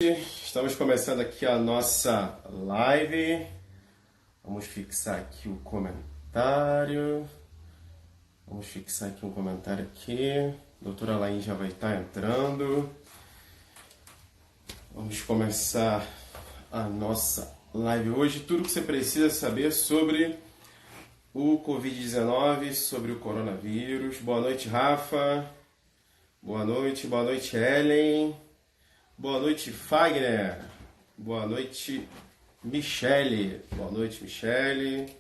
Estamos começando aqui a nossa live. Vamos fixar aqui o comentário. Vamos fixar aqui um comentário aqui. Doutora Laís já vai estar entrando. Vamos começar a nossa live hoje. Tudo que você precisa saber sobre o Covid-19, sobre o coronavírus. Boa noite, Rafa. Boa noite, Ellen. Boa noite, Fagner. Boa noite, Michele. Boa noite, Michele.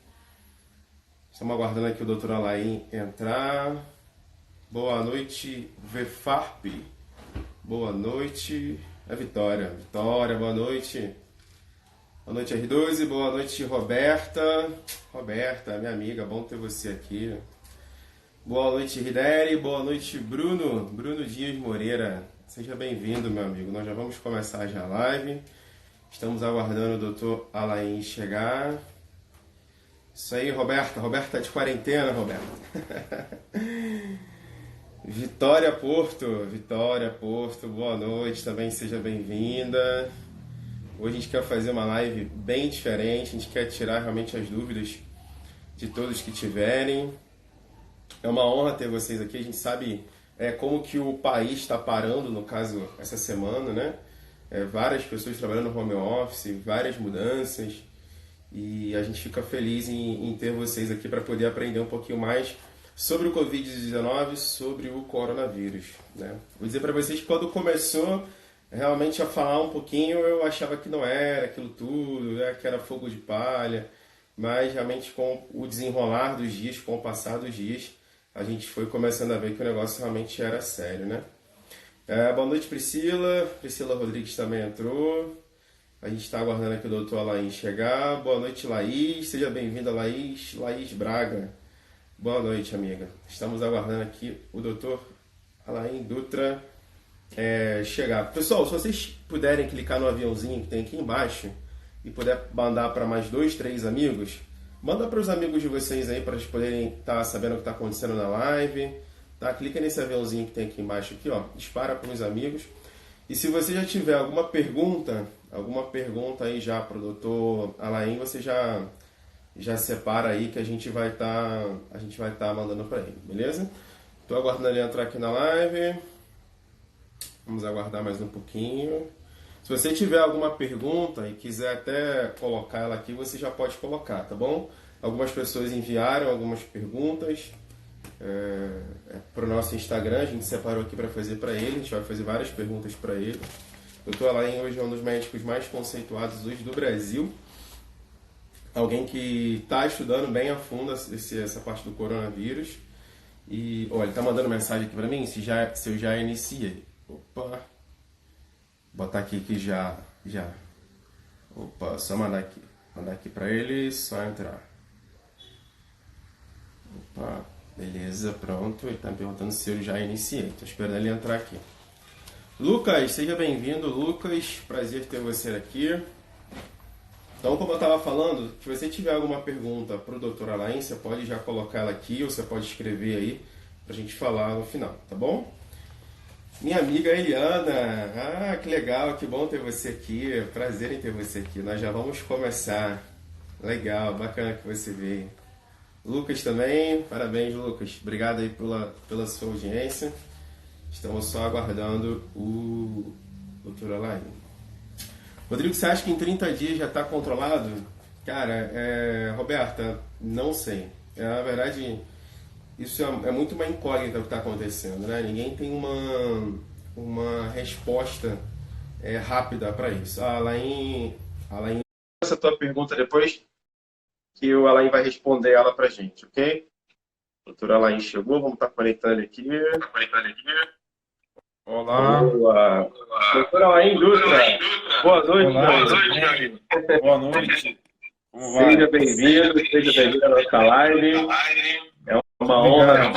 Estamos aguardando aqui o doutor Alain entrar. Boa noite, Vefarp. Boa noite, Vitória. Vitória, boa noite. Boa noite, R12. Boa noite, Roberta. Roberta, minha amiga, bom ter você aqui. Boa noite, Rideri. Boa noite, Bruno. Bruno Dias Moreira. Seja bem-vindo, meu amigo. Nós já vamos começar já a live. Estamos aguardando o doutor Alain chegar. Isso aí, Roberta. Roberta tá de quarentena, Roberta. Vitória Porto. Boa noite também, seja bem-vinda. Hoje a gente quer fazer uma live bem diferente. A gente quer tirar realmente as dúvidas de todos que tiverem. É uma honra ter vocês aqui. A gente sabe como que o país está parando, no caso, essa semana, né? Várias pessoas trabalhando no home office, várias mudanças. E a gente fica feliz em ter vocês aqui para poder aprender um pouquinho mais sobre o Covid-19, sobre o coronavírus, né? Vou dizer para vocês que quando começou realmente a falar um pouquinho, eu achava que não era aquilo tudo, né? Que era fogo de palha. Mas realmente com o desenrolar dos dias, com o passar dos dias, a gente foi começando a ver que o negócio realmente era sério, né? Boa noite, Priscila. Priscila Rodrigues também entrou. A gente está aguardando aqui o doutor Alain chegar. Boa noite, Laís. Seja bem-vinda, Laís. Laís Braga. Boa noite, amiga. Estamos aguardando aqui o doutor Alain Dutra chegar. Pessoal, se vocês puderem clicar no aviãozinho que tem aqui embaixo e puder mandar para mais 2, 3 amigos, manda para os amigos de vocês aí para eles poderem estar sabendo o que está acontecendo na live. Tá? Clica nesse aviãozinho que tem aqui embaixo, aqui, ó, dispara para os amigos. E se você já tiver alguma pergunta aí já para o doutor Alain, você já separa aí que a gente vai estar mandando para ele, beleza? Estou aguardando ele entrar aqui na live. Vamos aguardar mais um pouquinho. Se você tiver alguma pergunta e quiser até colocar ela aqui, você já pode colocar, tá bom? Algumas pessoas enviaram algumas perguntas para o nosso Instagram, a gente separou aqui para fazer para ele, a gente vai fazer várias perguntas para ele. O Dr. Alain hoje é um dos médicos mais conceituados hoje do Brasil, alguém que está estudando bem a fundo essa parte do coronavírus. E olha, ele está mandando mensagem aqui para mim se eu já iniciei. Opa! Botar aqui que já. Opa, só mandar aqui para ele, só entrar. Opa, beleza, pronto. Ele tá me perguntando se eu já iniciei. Tô esperando ele entrar aqui. Lucas, seja bem-vindo, Lucas. Prazer ter você aqui. Então, como eu estava falando, se você tiver alguma pergunta para o Dr. Alain, você pode já colocar ela aqui ou você pode escrever aí para a gente falar no final, tá bom? Minha amiga Eliana, que legal, que bom ter você aqui, prazer em ter você aqui. Nós já vamos começar. Legal, bacana que você veio. Lucas também, parabéns, Lucas. Obrigado aí pela sua audiência. Estamos só aguardando o Dr. Alain. Rodrigo, você acha que em 30 dias já está controlado? Cara, Roberta, não sei. Na verdade, isso é muito uma incógnita o que está acontecendo, né? Ninguém tem uma resposta rápida para isso. Alain, essa tua pergunta depois que o Alain vai responder ela para a gente, ok? Doutor Alain chegou, vamos estar conectando ele aqui. Olá. Boa. Doutor Alain Dutra. Boa noite, Olá, meu amigo. boa noite. Como vai? Seja bem-vindo à nossa live. É uma honra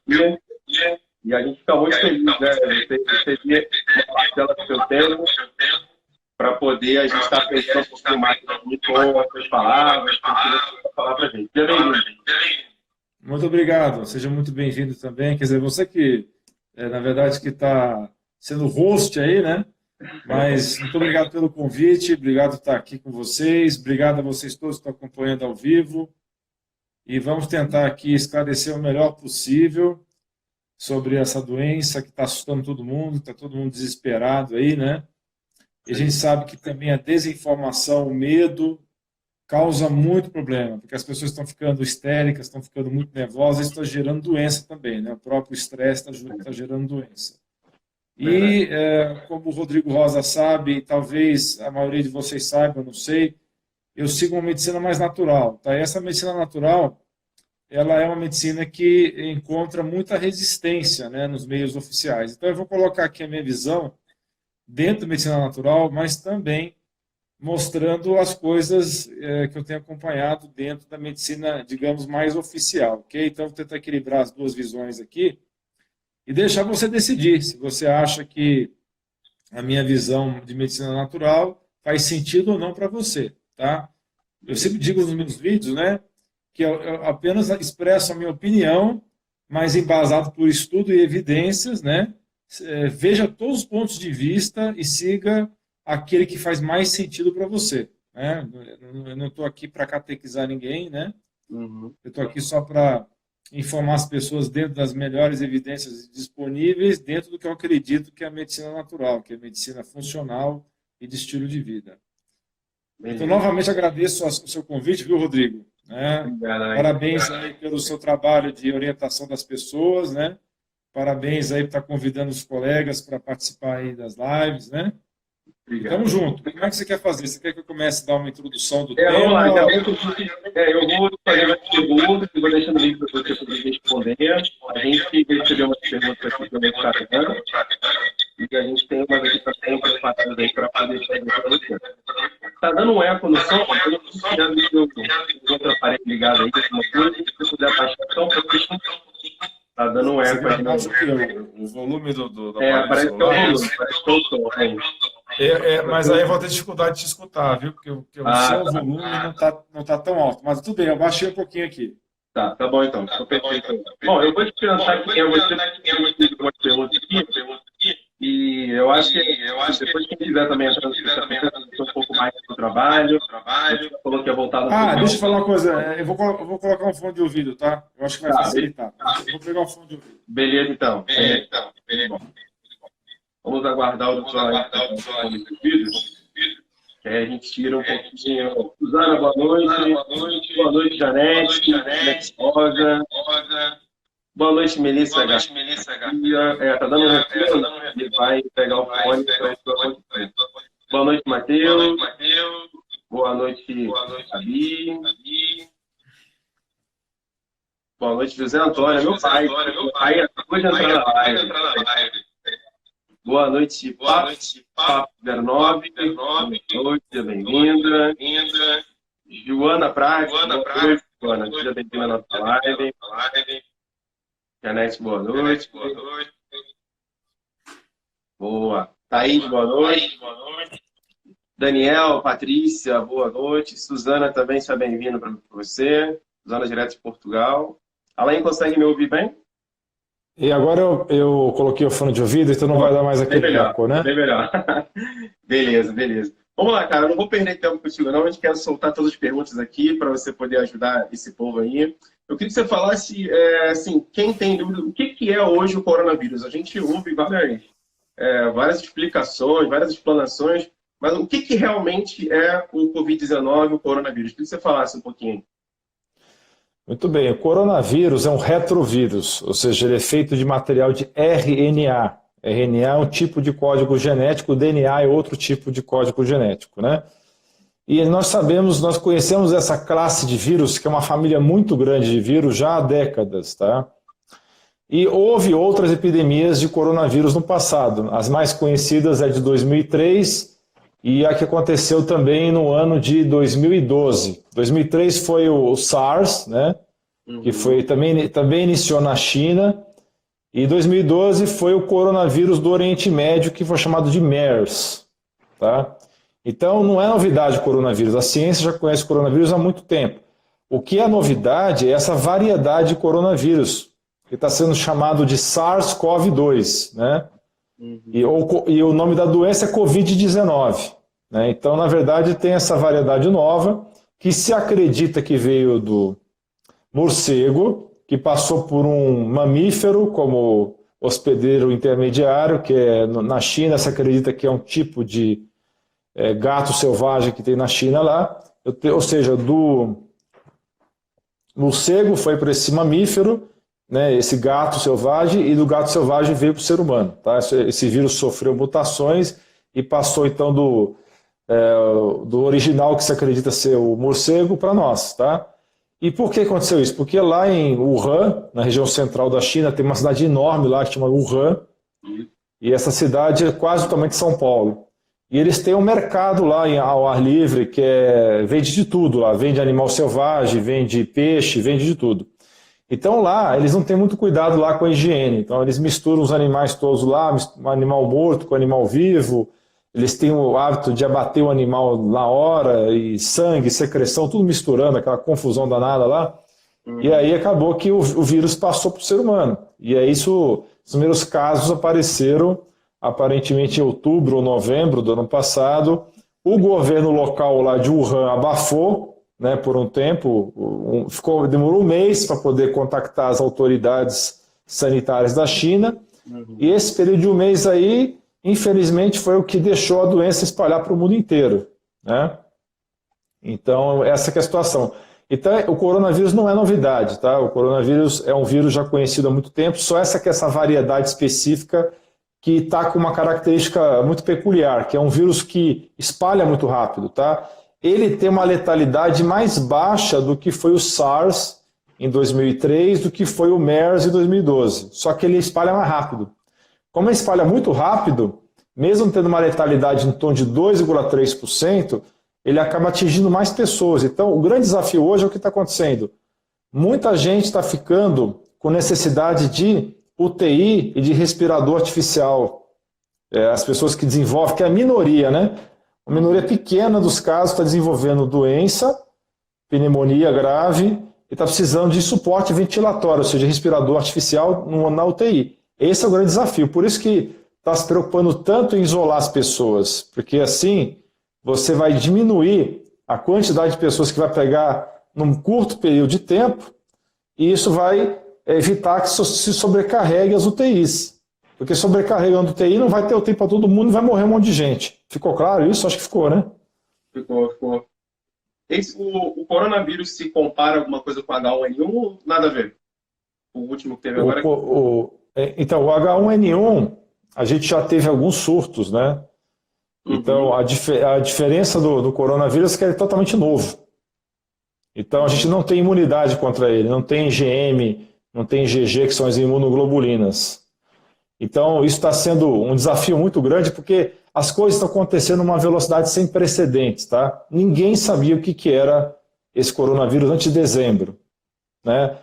ter aqui. E a gente fica muito feliz, né? Você ter uma parcela do seu tempo para poder a gente estar pensando um pouquinho mais aqui com as suas palavras, com o que você vai falar para a gente. Seja bem-vindo. Muito obrigado. Seja muito bem-vindo também. Quer dizer, você que, na verdade, que está sendo host aí, né? Mas muito obrigado pelo convite, obrigado por estar aqui com vocês, obrigado a vocês todos que estão acompanhando ao vivo. E vamos tentar aqui esclarecer o melhor possível sobre essa doença que está assustando todo mundo, está todo mundo desesperado aí, né? E a gente sabe que também a desinformação, o medo, causa muito problema, porque as pessoas estão ficando histéricas, estão ficando muito nervosas, isso está gerando doença também, né? O próprio estresse está gerando doença. E, como o Rodrigo Rosa sabe, talvez a maioria de vocês saiba, eu não sei, eu sigo uma medicina mais natural. Tá? E essa medicina natural, ela é uma medicina que encontra muita resistência, né, nos meios oficiais. Então, eu vou colocar aqui a minha visão dentro da medicina natural, mas também mostrando as coisas que eu tenho acompanhado dentro da medicina, digamos, mais oficial. Okay? Então, vou tentar equilibrar as duas visões aqui e deixar você decidir se você acha que a minha visão de medicina natural faz sentido ou não para você. Tá? Eu sempre digo nos meus vídeos, né, que eu apenas expresso a minha opinião, mas embasado por estudo e evidências, né? Veja todos os pontos de vista e siga aquele que faz mais sentido para você. Né? Eu não estou aqui para catequizar ninguém, né? Eu estou aqui só para informar as pessoas dentro das melhores evidências disponíveis, dentro do que eu acredito que é a medicina natural, que é a medicina funcional e de estilo de vida. Então, novamente agradeço o seu convite, viu, Rodrigo? Parabéns aí pelo seu trabalho de orientação das pessoas, né? Parabéns aí por estar convidando os colegas para participar aí das lives, né? Tamo junto. Como é que você quer fazer? Você quer que eu comece a dar uma introdução do tema? Vamos lá. Eu vou fazer uma pergunta e vou deixando o link para você poder responder. A gente recebeu umas perguntas aqui pelo Instagram e a gente tem umas aqui também preparadas aí para poder fazer para você. Tá dando um eco no som? Eu não estou tirando o outro aparelho ligado aí, alguma coisa. Se você puder abaixar o som, tá dando um eco aí. O volume do parece que é o volume, parece que é o som. Mas aí eu vou ter dificuldade de te escutar, viu? Porque o seu volume não tá tão alto. Mas tudo bem, eu baixei um pouquinho aqui. Tá bom então. Tô perfeito. Bom, eu vou te perguntar aqui, eu vou te fazer uma pergunta aqui. E eu acho que depois quem quiser também entrar um pouco mais do trabalho. Você falou que ia voltar no deixa eu falar uma coisa. Eu vou colocar um fone de ouvido, tá? Eu acho que vai facilitar. Eu vou pegar um fone de ouvido. Beleza, então. Beleza. Vamos aguardar o visual desse vídeo. Que aí a gente tira um pouquinho. Suzana, boa noite. Boa noite, Janete. Rosa. Boa noite, Melissa Garcia. Tá dando um retorno. Ele vai pegar o fone para a sua. Boa noite, Matheus. Boa noite, Gabi. Boa noite, José Antônio. Meu pai acabou de entrar na live. Boa noite, Papo 09. Boa noite, seja bem-vinda. Joana Prati. Joana, seja bem-vinda à nossa live. Janete, boa noite. Boa. Thaís, boa noite. Daniel, Patrícia, boa noite. Suzana também, seja bem-vinda para você. Suzana, direto de Portugal. Alain, consegue me ouvir bem? E agora eu coloquei o fone de ouvido, então não vai dar mais aquele eco, né? Bem melhor. Beleza. Vamos lá, cara. Eu não vou perder tempo contigo, não. A gente quer soltar todas as perguntas aqui para você poder ajudar esse povo aí. Eu queria que você falasse, assim, quem tem dúvida, o que é hoje o coronavírus? A gente ouve várias explicações, várias explanações, mas o que realmente é o Covid-19, o coronavírus? Eu queria que você falasse um pouquinho. Muito bem, o coronavírus é um retrovírus, ou seja, ele é feito de material de RNA. RNA é um tipo de código genético, DNA é outro tipo de código genético, né? E nós conhecemos essa classe de vírus, que é uma família muito grande de vírus, já há décadas, tá? E houve outras epidemias de coronavírus no passado. As mais conhecidas é de 2003 e a que aconteceu também no ano de 2012. 2003 foi o SARS, né? Que foi, também iniciou na China. E 2012 foi o coronavírus do Oriente Médio, que foi chamado de MERS, tá? Então, não é novidade o coronavírus. A ciência já conhece o coronavírus há muito tempo. O que é novidade é essa variedade de coronavírus, que está sendo chamado de SARS-CoV-2, né? E o nome da doença é Covid-19. Né? Então, na verdade, tem essa variedade nova que se acredita que veio do morcego, que passou por um mamífero como hospedeiro intermediário, que é na China, se acredita que é um tipo de gato selvagem que tem na China lá, ou seja, do morcego foi para esse mamífero, né, esse gato selvagem, e do gato selvagem veio para o ser humano. Tá? Esse vírus sofreu mutações e passou então do original, que se acredita ser o morcego, para nós. Tá? E por que aconteceu isso? Porque lá em Wuhan, na região central da China, tem uma cidade enorme lá que chama Wuhan, e essa cidade é quase o tamanho de São Paulo. E eles têm um mercado lá ao ar livre que vende de tudo lá, vende animal selvagem, vende peixe, vende de tudo. Então lá, eles não têm muito cuidado lá com a higiene, então eles misturam os animais todos lá, um animal morto com animal vivo, eles têm o hábito de abater o animal na hora, e sangue, secreção, tudo misturando, aquela confusão danada lá. E aí acabou que o vírus passou para o ser humano. E aí os primeiros casos apareceram, aparentemente em outubro ou novembro do ano passado. O governo local lá de Wuhan abafou, né, por um tempo, demorou um mês para poder contactar as autoridades sanitárias da China. E esse período de um mês aí, infelizmente, foi o que deixou a doença espalhar para o mundo inteiro. Né? Então, essa que é a situação. Então, o coronavírus não é novidade, tá? O coronavírus é um vírus já conhecido há muito tempo, só essa variedade específica que está com uma característica muito peculiar, que é um vírus que espalha muito rápido, tá? Ele tem uma letalidade mais baixa do que foi o SARS em 2003, do que foi o MERS em 2012, só que ele espalha mais rápido. Como ele espalha muito rápido, mesmo tendo uma letalidade em torno de 2,3%, ele acaba atingindo mais pessoas. Então, o grande desafio hoje é o que está acontecendo. Muita gente está ficando com necessidade de UTI e de respirador artificial. As pessoas que desenvolvem, que é a minoria, né? Uma minoria pequena dos casos está desenvolvendo doença, pneumonia grave, e está precisando de suporte ventilatório, ou seja, respirador artificial na UTI. Esse é o grande desafio. Por isso que está se preocupando tanto em isolar as pessoas, porque assim você vai diminuir a quantidade de pessoas que vai pegar num curto período de tempo, e isso vai evitar que se sobrecarregue as UTIs. Porque sobrecarregando a UTI não vai ter UTI para todo mundo e vai morrer um monte de gente. Ficou claro isso? Acho que ficou, né? Ficou. O coronavírus se compara alguma coisa com H1N1 ou nada a ver? O último que teve agora? Então, o H1N1, a gente já teve alguns surtos, né? Então, a diferença do coronavírus é que ele é totalmente novo. Então, a gente não tem imunidade contra ele, não tem IgM, não tem IgG, que são as imunoglobulinas. Então, isso está sendo um desafio muito grande, porque as coisas estão acontecendo numa velocidade sem precedentes. Tá? Ninguém sabia o que era esse coronavírus antes de dezembro. Né?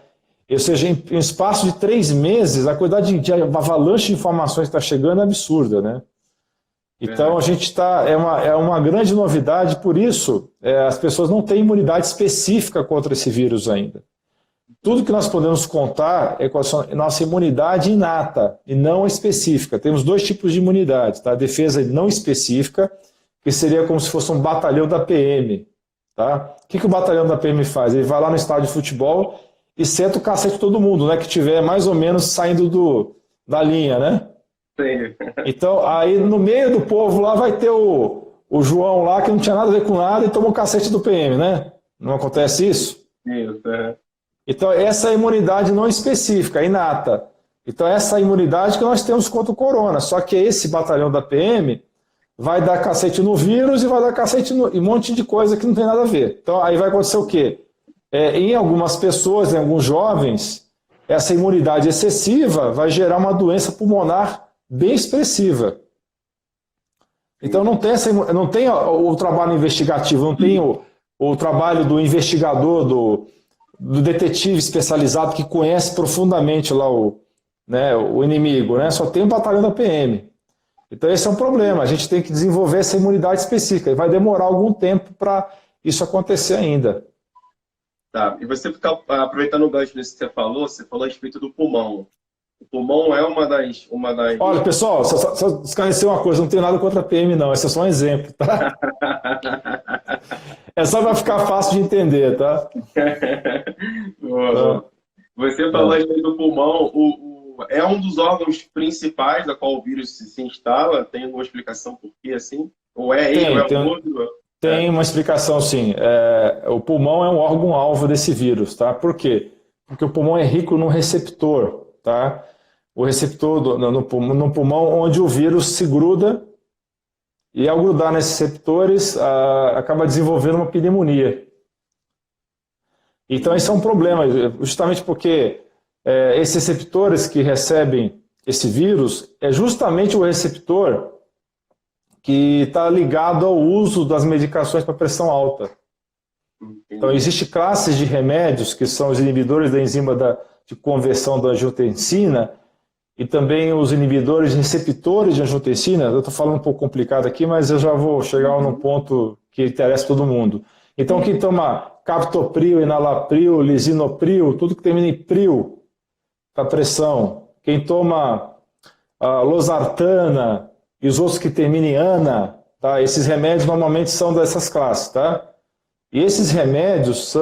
Ou seja, em um espaço de 3 meses, a quantidade de avalanche de informações que está chegando é absurda. Né? Então, a gente está. É uma grande novidade, por isso, as pessoas não têm imunidade específica contra esse vírus ainda. Tudo que nós podemos contar é com a nossa imunidade inata e não específica. Temos 2 tipos de imunidade, tá? A defesa não específica, que seria como se fosse um batalhão da PM. Tá? O que o batalhão da PM faz? Ele vai lá no estádio de futebol e senta o cacete de todo mundo, né? Que tiver mais ou menos saindo da linha, né? Sim. Então, aí no meio do povo lá vai ter o João lá, que não tinha nada a ver com nada, e toma o cacete do PM, né? Não acontece isso? Isso, Então, essa é a imunidade não específica, inata. Então, essa é a imunidade que nós temos contra o corona. Só que esse batalhão da PM vai dar cacete no vírus e vai dar cacete em um monte de coisa que não tem nada a ver. Então, aí vai acontecer o quê? Em algumas pessoas, em alguns jovens, essa imunidade excessiva vai gerar uma doença pulmonar bem expressiva. Então, não tem o trabalho investigativo, não tem o trabalho do investigador, do detetive especializado que conhece profundamente lá o inimigo, né? Só tem o batalhão da PM. Então esse é um problema, a gente tem que desenvolver essa imunidade específica e vai demorar algum tempo para isso acontecer ainda. Tá, e você fica aproveitando o gancho disso que você falou a respeito do pulmão. O pulmão é uma das... Olha, pessoal, só esclarecer uma coisa, não tenho nada contra a PM, não. Esse é só um exemplo, tá? É só para ficar fácil de entender, tá? Boa. Você falou aí do pulmão, é um dos órgãos principais da qual o vírus se instala? Tem alguma explicação por quê, assim? Ou é ele, ou é o outro? Tem uma explicação, sim. O pulmão é um órgão-alvo desse vírus, tá? Por quê? Porque o pulmão é rico num receptor, tá? O receptor no pulmão onde o vírus se gruda e ao grudar nesses receptores acaba desenvolvendo uma pneumonia. Então esse é um problema, justamente porque esses receptores que recebem esse vírus é justamente o receptor que está ligado ao uso das medicações para pressão alta. Então existe classes de remédios que são os inibidores da enzima de conversão da angiotensina e também os inibidores receptores de angiotensina. Eu estou falando um pouco complicado aqui, mas eu já vou chegar num ponto que interessa todo mundo. Então, quem toma captopril, enalapril, lisinopril, tudo que termina em pril, para pressão. Quem toma losartana e os outros que terminam em ana, tá? Esses remédios normalmente são dessas classes, tá? E esses remédios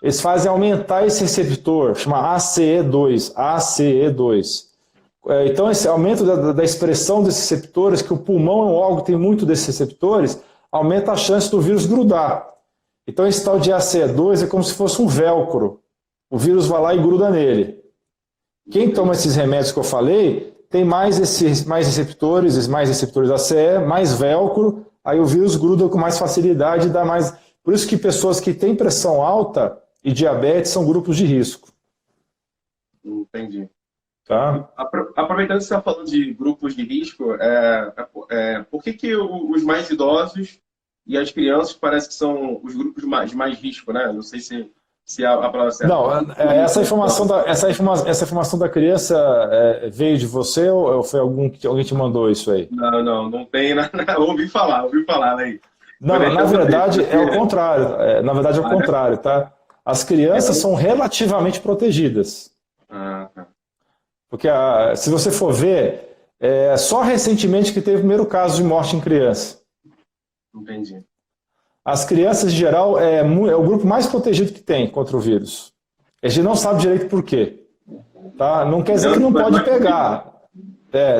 eles fazem aumentar esse receptor, chama ACE2, ACE2. Então, esse aumento da expressão desses receptores, que o pulmão é um órgão que tem muito desses receptores, aumenta a chance do vírus grudar. Então, esse tal de ACE2 é como se fosse um velcro. O vírus vai lá e gruda nele. Quem toma esses remédios que eu falei, tem mais receptores ACE, mais velcro, aí o vírus gruda com mais facilidade e dá mais... Por isso que pessoas que têm pressão alta e diabetes são grupos de risco. Entendi. Tá? Aproveitando que você está falando de grupos de risco, por que os mais idosos e as crianças parece que são os grupos de mais risco, né? Não sei se a palavra certa. Não, essa informação da criança veio de você ou foi alguém te mandou isso aí? Não tem nada. Ouvi falar aí. Não, na verdade é o contrário. Na verdade é o contrário, tá? As crianças são relativamente protegidas. Tá. Porque se você for ver, só recentemente que teve o primeiro caso de morte em criança. Entendi. As crianças, em geral, é o grupo mais protegido que tem contra o vírus. A gente não sabe direito por quê. Tá? Não quer dizer que não pode pegar.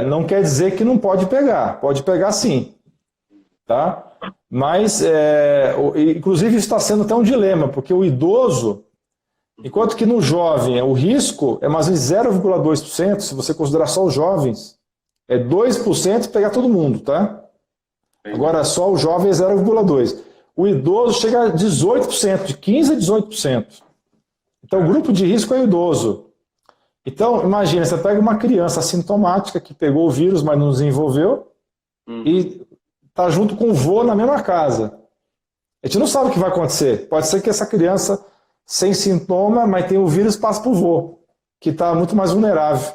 Não quer dizer que não pode pegar. Pode pegar sim. Tá? Mas, inclusive, isso está sendo até um dilema, porque o idoso, enquanto que no jovem o risco é mais ou menos 0,2%, se você considerar só os jovens, é 2% pegar todo mundo, tá? Agora, só o jovem é 0,2%. O idoso chega a 18%, de 15% a 18%. Então, o grupo de risco é o idoso. Então, imagina, você pega uma criança assintomática que pegou o vírus, mas não desenvolveu, e está junto com o vô na mesma casa. A gente não sabe o que vai acontecer. Pode ser que essa criança, sem sintoma, mas tem o vírus, passe para o vô, que está muito mais vulnerável.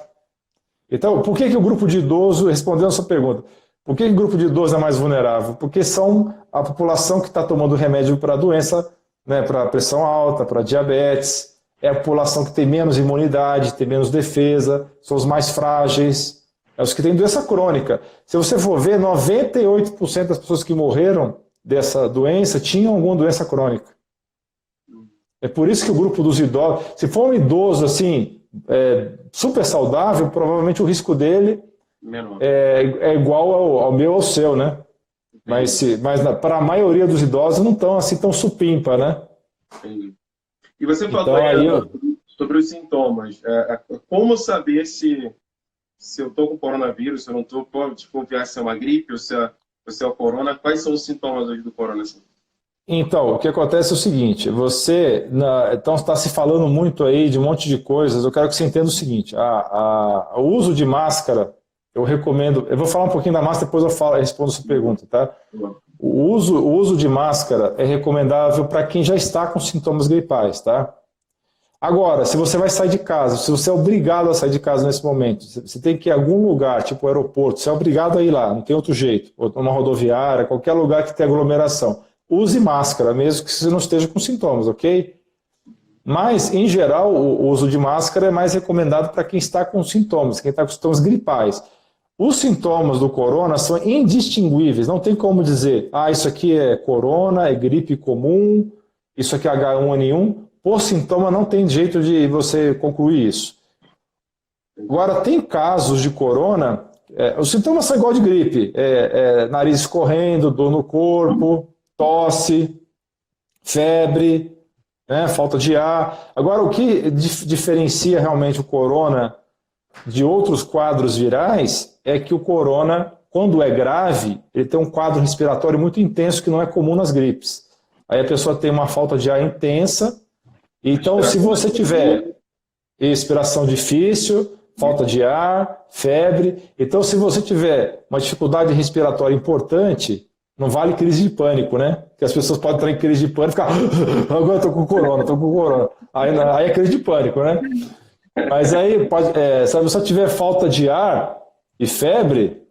Então, por que o grupo de idoso, respondendo a sua pergunta, por que o grupo de idoso é mais vulnerável? Porque são a população que está tomando remédio para doença, né, para pressão alta, para diabetes, é a população que tem menos imunidade, tem menos defesa, são os mais frágeis, é os que têm doença crônica. Se você for ver, 98% das pessoas que morreram dessa doença tinham alguma doença crônica. É por isso que o grupo dos idosos, se for um idoso assim, super saudável, provavelmente o risco dele é igual ao meu ou ao seu, né? Mas para a maioria dos idosos não estão assim tão supimpa, né? Entendi. E você falou sobre os sintomas. Como saber se eu estou com coronavírus, se eu não estou, pode desconfiar se é uma gripe ou se é o corona? Quais são os sintomas hoje do corona? Assim? Então, o que acontece é o seguinte, então está se falando muito aí de um monte de coisas, eu quero que você entenda o seguinte, o uso de máscara, eu recomendo, eu vou falar um pouquinho da máscara, depois eu respondo a sua pergunta, tá? O uso de máscara é recomendável para quem já está com sintomas gripais, tá? Agora, se você vai sair de casa, se você é obrigado a sair de casa nesse momento, você tem que ir a algum lugar, tipo o aeroporto, você é obrigado a ir lá, não tem outro jeito, ou uma rodoviária, qualquer lugar que tenha aglomeração, use máscara, mesmo que você não esteja com sintomas, ok? Mas, em geral, o uso de máscara é mais recomendado para quem está com sintomas, quem está com sintomas gripais. Os sintomas do corona são indistinguíveis, não tem como dizer, isso aqui é corona, é gripe comum, isso aqui é H1N1. Por sintoma não tem jeito de você concluir isso. Agora, tem casos de corona, os sintomas são igual de gripe, nariz escorrendo, dor no corpo, tosse, febre, né, falta de ar. Agora, o que diferencia realmente o corona de outros quadros virais é que o corona, quando é grave, ele tem um quadro respiratório muito intenso que não é comum nas gripes. Aí a pessoa tem uma falta de ar intensa. Então, se você tiver respiração difícil, falta de ar, febre, então se você tiver uma dificuldade respiratória importante, não vale crise de pânico, né? Porque as pessoas podem entrar em crise de pânico e ficar, agora estou com corona. Aí é crise de pânico, né? Mas aí, se a pessoa tiver falta de ar e febre,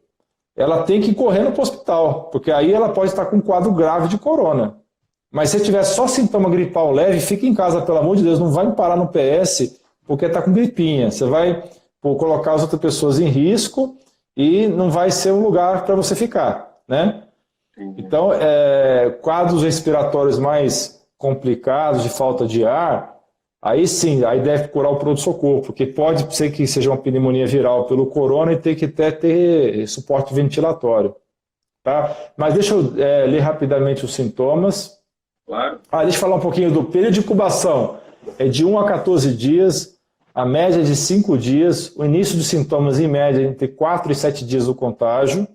ela tem que correr no hospital, porque aí ela pode estar com um quadro grave de corona. Mas se tiver só sintoma gripal leve, fica em casa, pelo amor de Deus, não vai me parar no PS porque está com gripinha. Você vai colocar as outras pessoas em risco e não vai ser um lugar para você ficar, né? Então, quadros respiratórios mais complicados, de falta de ar, aí sim, aí deve procurar o pronto-socorro, porque pode ser que seja uma pneumonia viral pelo corona e ter que até ter suporte ventilatório. Tá? Mas deixa eu ler rapidamente os sintomas. Claro. Deixa eu falar um pouquinho do período de incubação. É de 1 a 14 dias, a média é de 5 dias, o início dos sintomas, em média, entre 4 e 7 dias do contágio.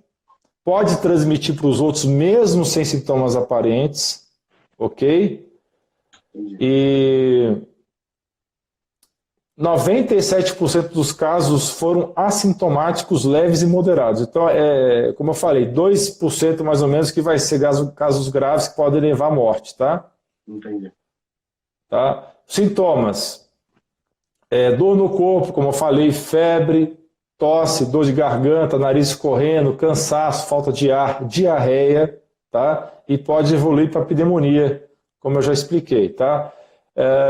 Pode transmitir para os outros mesmo sem sintomas aparentes, ok? E 97% dos casos foram assintomáticos, leves e moderados. Então, como eu falei, 2% mais ou menos que vai ser casos graves que podem levar à morte, tá? Entendi. Tá? Sintomas. Dor no corpo, como eu falei, febre, tosse, dor de garganta, nariz escorrendo, cansaço, falta de ar, diarreia, tá? E pode evoluir para pneumonia, como eu já expliquei, tá?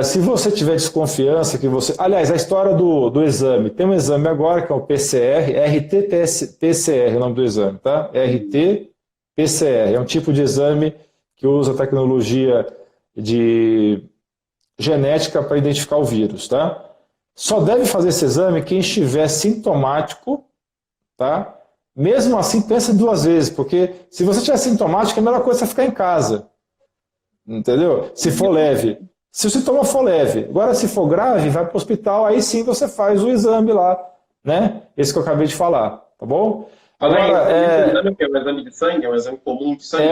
Se você tiver desconfiança que você... Aliás, a história do exame. Tem um exame agora que é o PCR, RT-PCR é o nome do exame, tá? RT-PCR. É um tipo de exame que usa tecnologia de genética para identificar o vírus, tá? Só deve fazer esse exame quem estiver sintomático, tá? Mesmo assim, pense 2 vezes, porque se você estiver sintomático, a melhor coisa é ficar em casa. Entendeu? Se for leve. Se o sintoma for leve. Agora, se for grave, vai para o hospital, aí sim você faz o exame lá, né? Esse que eu acabei de falar, tá bom? Agora, é um exame de sangue? É um exame comum de sangue?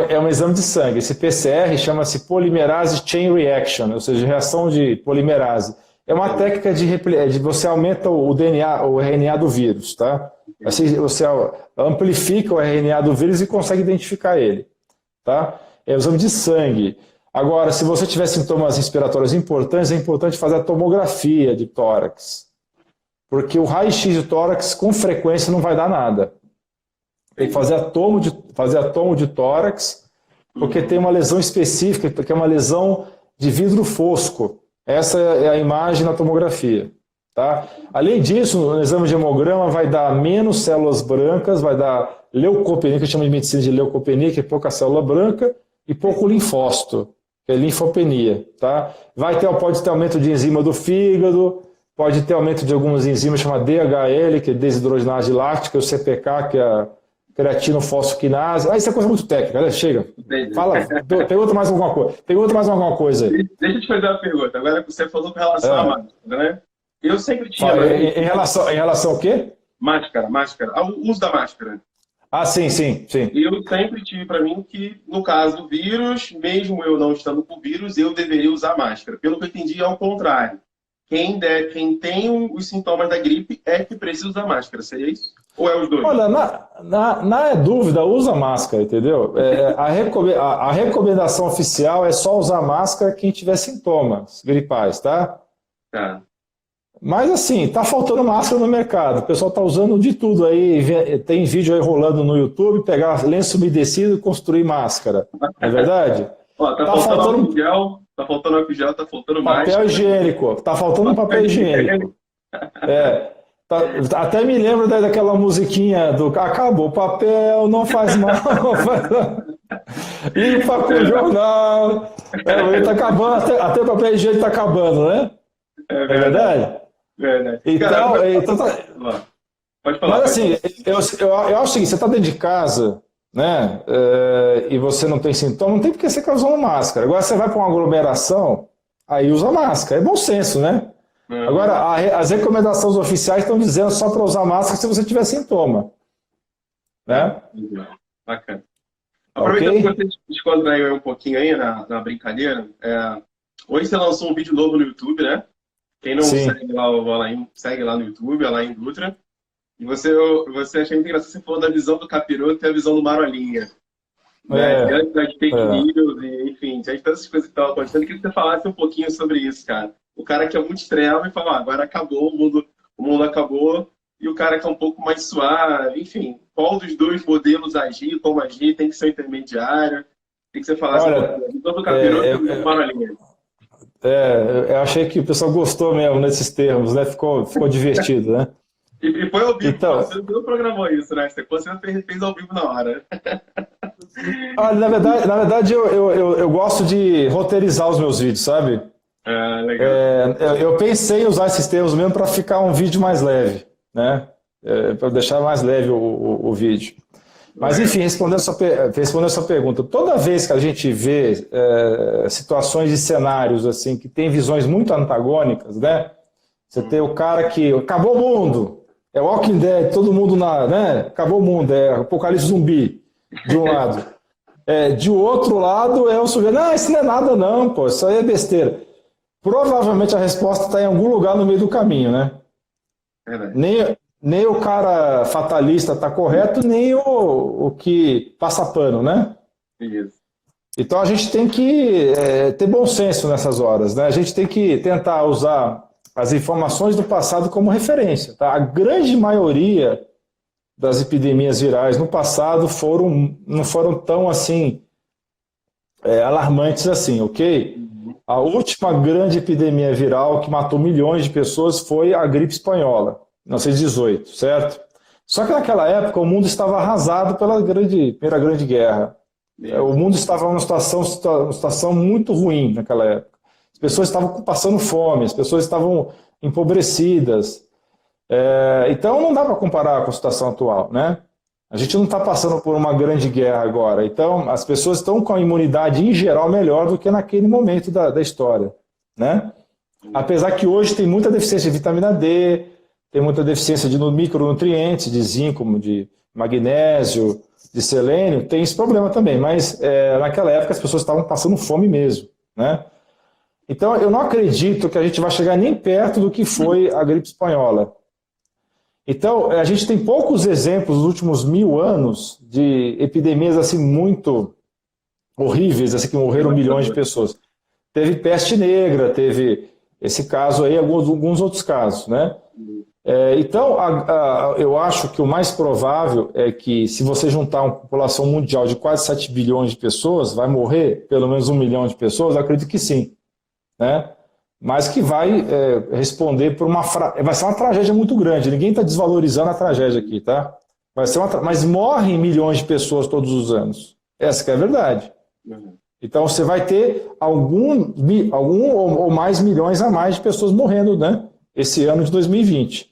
É um exame de sangue. Esse PCR chama-se Polymerase Chain Reaction, ou seja, reação de polimerase. É uma técnica de você aumenta o DNA, o RNA do vírus, tá? Assim, você amplifica o RNA do vírus e consegue identificar ele, tá? É um exame de sangue. Agora, se você tiver sintomas respiratórios importantes, é importante fazer a tomografia de tórax. Porque o raio-x de tórax, com frequência, não vai dar nada. Tem que fazer a tomo de tórax, porque tem uma lesão específica, que é uma lesão de vidro fosco. Essa é a imagem na tomografia. Tá? Além disso, no exame de hemograma vai dar menos células brancas, vai dar leucopenia, que a gente chama de medicina de leucopenia, que é pouca célula branca, e pouco linfócito, que é linfopenia. Tá? Pode ter aumento de enzima do fígado, pode ter aumento de algumas enzimas chamadas DHL, que é desidrogenase láctica, o CPK, que é a creatinofosfoquinase. Isso é coisa muito técnica, né? Chega. Fala, pergunta mais alguma coisa. Deixa eu te fazer uma pergunta. Agora que você falou com relação à máscara, né? Eu sempre tinha... Em relação ao quê? Máscara. O uso da máscara. Sim. Eu sempre tive para mim que, no caso do vírus, mesmo eu não estando com o vírus, eu deveria usar máscara. Pelo que eu entendi, é o contrário. Quem tem os sintomas da gripe é que precisa usar máscara, seria isso? Ou é os dois? Olha, na dúvida, usa máscara, entendeu? A recomendação oficial é só usar máscara quem tiver sintomas gripais, tá? Tá. Mas assim, tá faltando máscara no mercado. O pessoal tá usando de tudo aí. Tem vídeo aí rolando no YouTube, pegar lenço umedecido e construir máscara. Não é verdade? Tá faltando Tá faltando álcool gel, tá faltando mais. Papel higiênico. Tá faltando papel higiênico. É. Até me lembro daquela musiquinha do acabou o papel, não faz mal, não faz mal. Limpa com o jornal. Ele tá acabando, até o papel higiênico tá acabando, né? É verdade? Verdade. Então, Cara, então pode falar. mas assim, eu acho o seguinte, você está dentro de casa, né? E você não tem sintoma, não tem porque você ficar usando máscara. Agora você vai para uma aglomeração, aí usa máscara. É bom senso, né? Agora, as recomendações oficiais estão dizendo só para usar máscara se você tiver sintoma. Né? Bacana. Aproveitando que você descontraiu um pouquinho aí na brincadeira, hoje você lançou um vídeo novo no YouTube, né? Quem não segue lá, segue lá no YouTube, Alain Dutra. E você achei muito engraçado, você falou da visão do capiroto e a visão do Marolinha. Diante das fake news, enfim, diante das coisas que estavam acontecendo, eu queria que você falasse um pouquinho sobre isso, cara. O cara que é muito extremo e fala, agora acabou, o mundo acabou, e o cara que é um pouco mais suave, enfim, qual dos dois modelos agir, como agir, tem que ser intermediário, tem que você falasse a visão do capiroto e a visão do Marolinha. Eu achei que o pessoal gostou mesmo nesses termos, né? Ficou divertido, né? E foi ao vivo, então, você não programou isso, né? Você fez ao vivo na hora. Na verdade eu gosto de roteirizar os meus vídeos, sabe? Legal. Eu pensei em usar esses termos mesmo para ficar um vídeo mais leve, né? Para deixar mais leve o vídeo. Mas, enfim, respondendo a sua pergunta, toda vez que a gente vê situações de cenários assim que tem visões muito antagônicas, né? Você tem o cara que acabou o mundo, é Walking Dead, todo mundo né? Acabou o mundo, é apocalipse zumbi, de um lado. De outro lado é o sujeito, não, isso não é nada não, pô, isso aí é besteira. Provavelmente a resposta está em algum lugar no meio do caminho, né? Nem o cara fatalista está correto, nem o que passa pano, né? Isso. Então a gente tem que ter bom senso nessas horas, né? A gente tem que tentar usar as informações do passado como referência. Tá? A grande maioria das epidemias virais no passado não foram tão assim alarmantes assim, ok? A última grande epidemia viral que matou milhões de pessoas foi a gripe espanhola, 1918, certo? Só que naquela época o mundo estava arrasado pela Primeira Grande Guerra. O mundo estava numa situação muito ruim naquela época. As pessoas estavam passando fome, as pessoas estavam empobrecidas. Então não dá para comparar com a situação atual, né? A gente não está passando por uma grande guerra agora. Então as pessoas estão com a imunidade em geral melhor do que naquele momento da história, né? Apesar que hoje tem muita deficiência de vitamina D, tem muita deficiência de micronutrientes, de zinco, de magnésio, de selênio, tem esse problema também. Mas naquela época as pessoas estavam passando fome mesmo, né? Então eu não acredito que a gente vai chegar nem perto do que foi a gripe espanhola. Então a gente tem poucos exemplos nos últimos 1000 anos de epidemias assim muito horríveis, assim que morreram milhões de pessoas. Teve peste negra, teve esse caso aí, alguns outros casos, né? Então, eu acho que o mais provável é que, se você juntar uma população mundial de quase 7 bilhões de pessoas, vai morrer pelo menos 1 milhão de pessoas? Eu acredito que sim, né? Mas que vai responder por vai ser uma tragédia muito grande. Ninguém está desvalorizando a tragédia aqui, tá? Mas morrem milhões de pessoas todos os anos. Essa que é a verdade. Então, você vai ter algum ou mais milhões a mais de pessoas morrendo, né? Esse ano de 2020.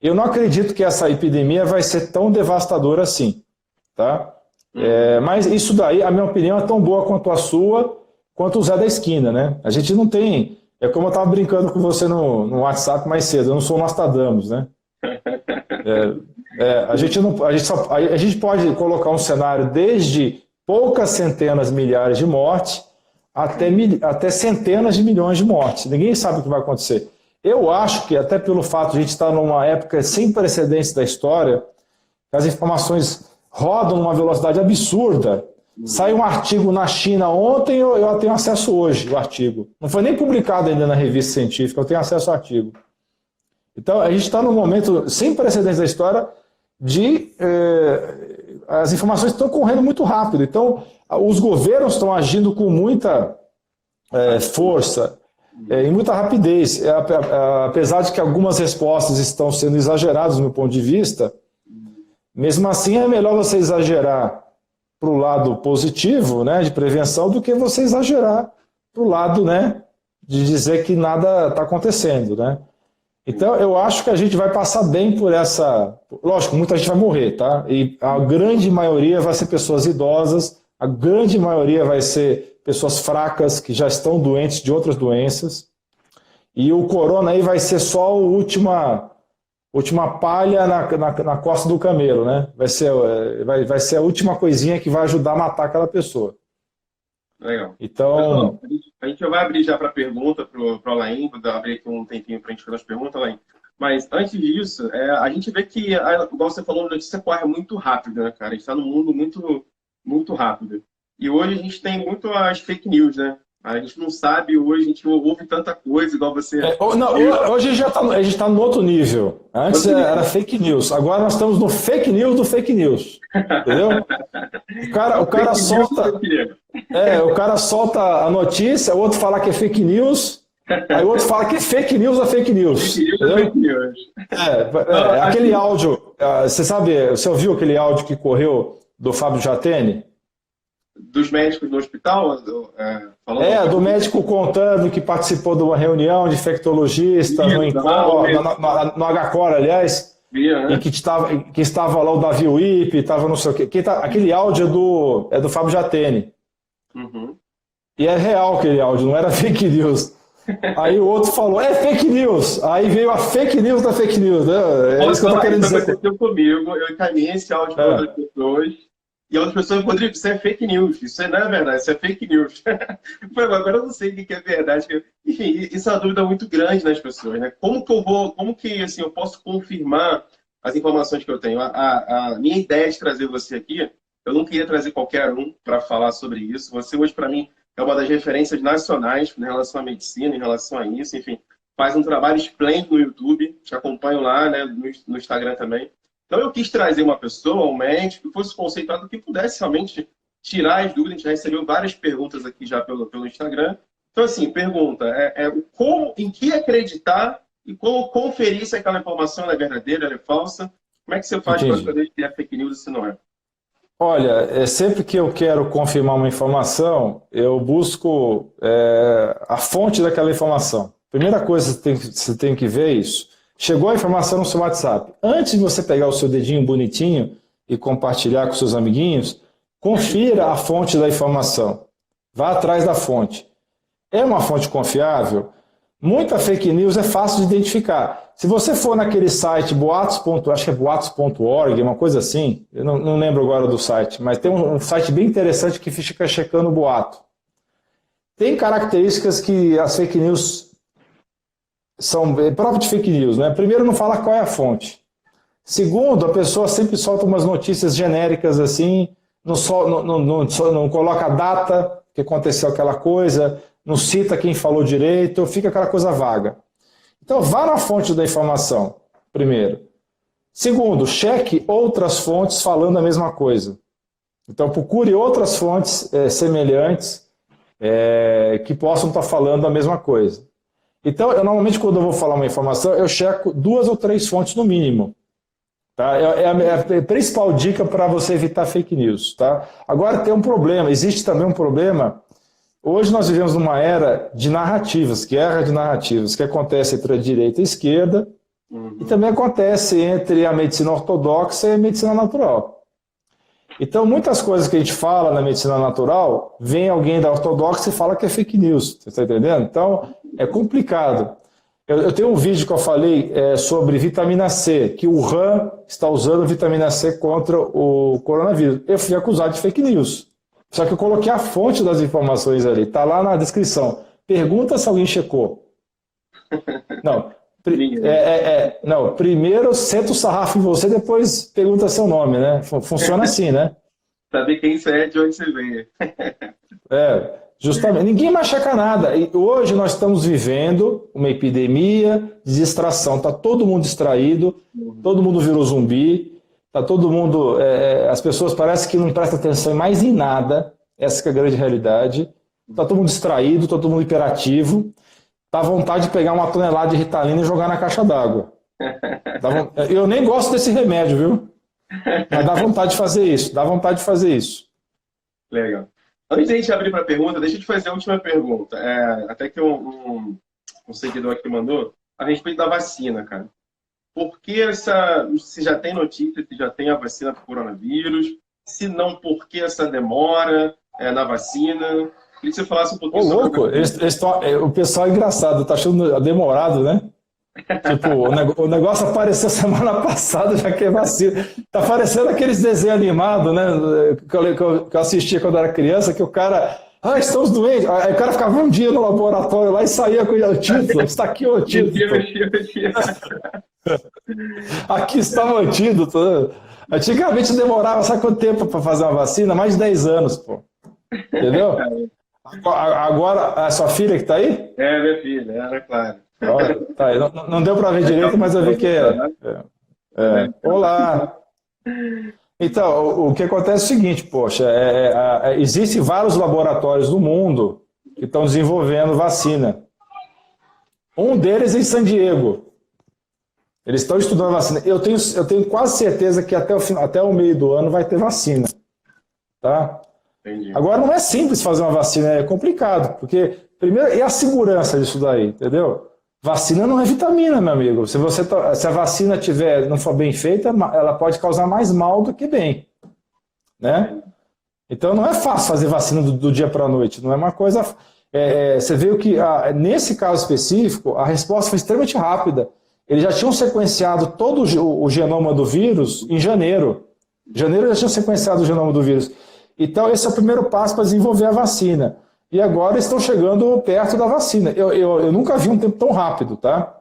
Eu não acredito que essa epidemia vai ser tão devastadora assim, tá? Mas isso daí, a minha opinião, é tão boa quanto a sua, quanto o Zé da Esquina, né? A gente não tem... É como eu estava brincando com você no WhatsApp mais cedo, eu não sou o Nostradamus, né? A gente pode colocar um cenário desde poucas centenas, milhares de mortes até centenas de milhões de mortes. Ninguém sabe o que vai acontecer. Eu acho que, até pelo fato de a gente estar numa época sem precedentes da história, as informações rodam numa velocidade absurda. Saiu um artigo na China ontem, eu tenho acesso hoje ao artigo. Não foi nem publicado ainda na revista científica, eu tenho acesso ao artigo. Então, a gente está num momento sem precedentes da história de... as informações estão correndo muito rápido. Então, os governos estão agindo com muita força, e muita rapidez. Apesar de que algumas respostas estão sendo exageradas do meu ponto de vista, mesmo assim é melhor você exagerar para o lado positivo, né, de prevenção, do que você exagerar para o lado, né, de dizer que nada está acontecendo, né? Então eu acho que a gente vai passar bem por essa... Lógico, muita gente vai morrer, tá? E a grande maioria vai ser pessoas idosas, a grande maioria vai ser pessoas fracas que já estão doentes de outras doenças, e o corona aí vai ser só a última palha na costa do camelo, né? Vai ser a última coisinha que vai ajudar a matar aquela pessoa. Legal. Então... A gente vai abrir já para pergunta para o Alain, vou abrir aqui um tempinho para a gente fazer as perguntas, Alain. Mas antes disso, a gente vê que, igual você falou, a notícia corre muito rápido, né, cara? A gente está num mundo muito, muito rápido. E hoje a gente tem muito as fake news, né? A gente não sabe hoje, a gente ouve tanta coisa, igual você... Hoje a gente está no outro nível. Antes era fake news, agora nós estamos no fake news do fake news. Entendeu? O cara solta... o cara solta a notícia, o outro fala que é fake news, aí o outro fala que é fake news da fake news. Fake news. Aquele áudio, você ouviu aquele áudio que correu do Fábio Jatene? Dos médicos do hospital? Do médico contando que participou de uma reunião de infectologista no HCOR, aliás, e que estava lá o Davi Wip, estava não sei o quê. Aquele áudio é do Fábio Jatene. Uhum. E é real aquele áudio, não era fake news. Aí o outro falou, é fake news. Aí veio a fake news da fake news. É isso que eu estou querendo dizer. Aconteceu comigo, eu encaminhei esse áudio para outras pessoas. E outras pessoas, Rodrigo, isso é fake news, isso não é verdade, isso é fake news. Agora eu não sei o que é verdade. Enfim, isso é uma dúvida muito grande nas pessoas, né? Como que assim, eu posso confirmar as informações que eu tenho? A minha ideia de trazer você aqui, eu não queria trazer qualquer um para falar sobre isso. Você hoje, para mim, é uma das referências nacionais em relação à medicina, em relação a isso, enfim. Faz um trabalho esplêndido no YouTube, te acompanho lá, né, no Instagram também. Então, eu quis trazer uma pessoa, um médico, que fosse conceituado, que pudesse realmente tirar as dúvidas. A gente já recebeu várias perguntas aqui já pelo Instagram. Então, assim, pergunta, em que acreditar e como conferir se aquela informação é verdadeira, ela é falsa? Como é que você faz para saber se é fake news ou se não é? Olha, sempre que eu quero confirmar uma informação, eu busco a fonte daquela informação. Primeira coisa que você tem que ver é isso. Chegou a informação no seu WhatsApp. Antes de você pegar o seu dedinho bonitinho e compartilhar com seus amiguinhos, confira a fonte da informação. Vá atrás da fonte. É uma fonte confiável? Muita fake news é fácil de identificar. Se você for naquele site acho que é boatos.org, uma coisa assim, eu não lembro agora do site, mas tem um site bem interessante que fica checando o boato. Tem características que as fake news são prova de fake news, né? Primeiro, não fala qual é a fonte. Segundo, a pessoa sempre solta umas notícias genéricas assim, não coloca a data que aconteceu aquela coisa, não cita quem falou direito, fica aquela coisa vaga. Então, vá na fonte da informação, primeiro. Segundo, cheque outras fontes falando a mesma coisa. Então, procure outras fontes semelhantes que possam estar falando a mesma coisa. Então, normalmente, quando eu vou falar uma informação, eu checo 2 ou 3 fontes no mínimo. Tá? É a principal dica para você evitar fake news. Tá? Agora, tem um problema. Existe também um problema. Hoje nós vivemos numa era de narrativas, guerra de narrativas, que acontece entre a direita e a esquerda, e também acontece entre a medicina ortodoxa e a medicina natural. Então, muitas coisas que a gente fala na medicina natural, vem alguém da ortodoxa e fala que é fake news. Você está entendendo? Então, é complicado. Eu tenho um vídeo que eu falei sobre vitamina C, que o Wuhan está usando vitamina C contra o coronavírus. Eu fui acusado de fake news. Só que eu coloquei a fonte das informações ali. Está lá na descrição. Pergunta se alguém checou. Não. Não, primeiro senta o sarrafo em você, depois pergunta seu nome, né? Funciona assim, né? Saber quem você é, de onde você veio. Justamente. Ninguém mais checa nada. E hoje nós estamos vivendo uma epidemia de distração. Está todo mundo distraído, todo mundo virou zumbi, está todo mundo... as pessoas parecem que não prestam atenção mais em nada. Essa que é a grande realidade. tá todo mundo distraído, tá todo mundo hiperativo, dá vontade de pegar uma tonelada de Ritalina e jogar na caixa d'água. Eu nem gosto desse remédio, viu? Mas dá vontade de fazer isso, dá vontade de fazer isso. Legal. Antes de a gente abrir para a pergunta, deixa eu te fazer a última pergunta. Até que um seguidor aqui mandou, a respeito da vacina, cara. Por que se já tem notícia, se já tem a vacina para o coronavírus? Se não, por que essa demora na vacina? Queria que você falasse um pouquinho sobre louco, o pessoal é engraçado, tá achando demorado, né? Tipo, o negócio apareceu semana passada, já que é vacina. Tá parecendo aqueles desenhos animados, né? Que eu assistia quando era criança, que o cara... estamos doentes. Aí o cara ficava um dia no laboratório lá e saía com o título. Está aqui o título. Aqui está o antídoto. Antigamente demorava, sabe quanto tempo para fazer uma vacina? Mais de 10 anos, pô. Entendeu? Agora, a sua filha que está aí? Minha filha, era claro. Tá aí. Não deu para ver direito, mas eu vi que Olá. Então, o que acontece é o seguinte, poxa, existem vários laboratórios no mundo que estão desenvolvendo vacina. Um deles é em San Diego. Eles estão estudando vacina. Eu tenho quase certeza que até o meio do ano vai ter vacina. Tá? Entendi. Agora, não é simples fazer uma vacina, é complicado, porque, primeiro, é a segurança disso daí, entendeu? Vacina não é vitamina, meu amigo. Se a vacina não for bem feita, ela pode causar mais mal do que bem. Né? Então, não é fácil fazer vacina do dia para a noite. Não é uma coisa... você vê que, nesse caso específico, a resposta foi extremamente rápida. Eles já tinham sequenciado todo o genoma do vírus em janeiro. Em janeiro já tinham sequenciado o genoma do vírus. Então, esse é o primeiro passo para desenvolver a vacina. E agora estão chegando perto da vacina. Eu nunca vi um tempo tão rápido, tá?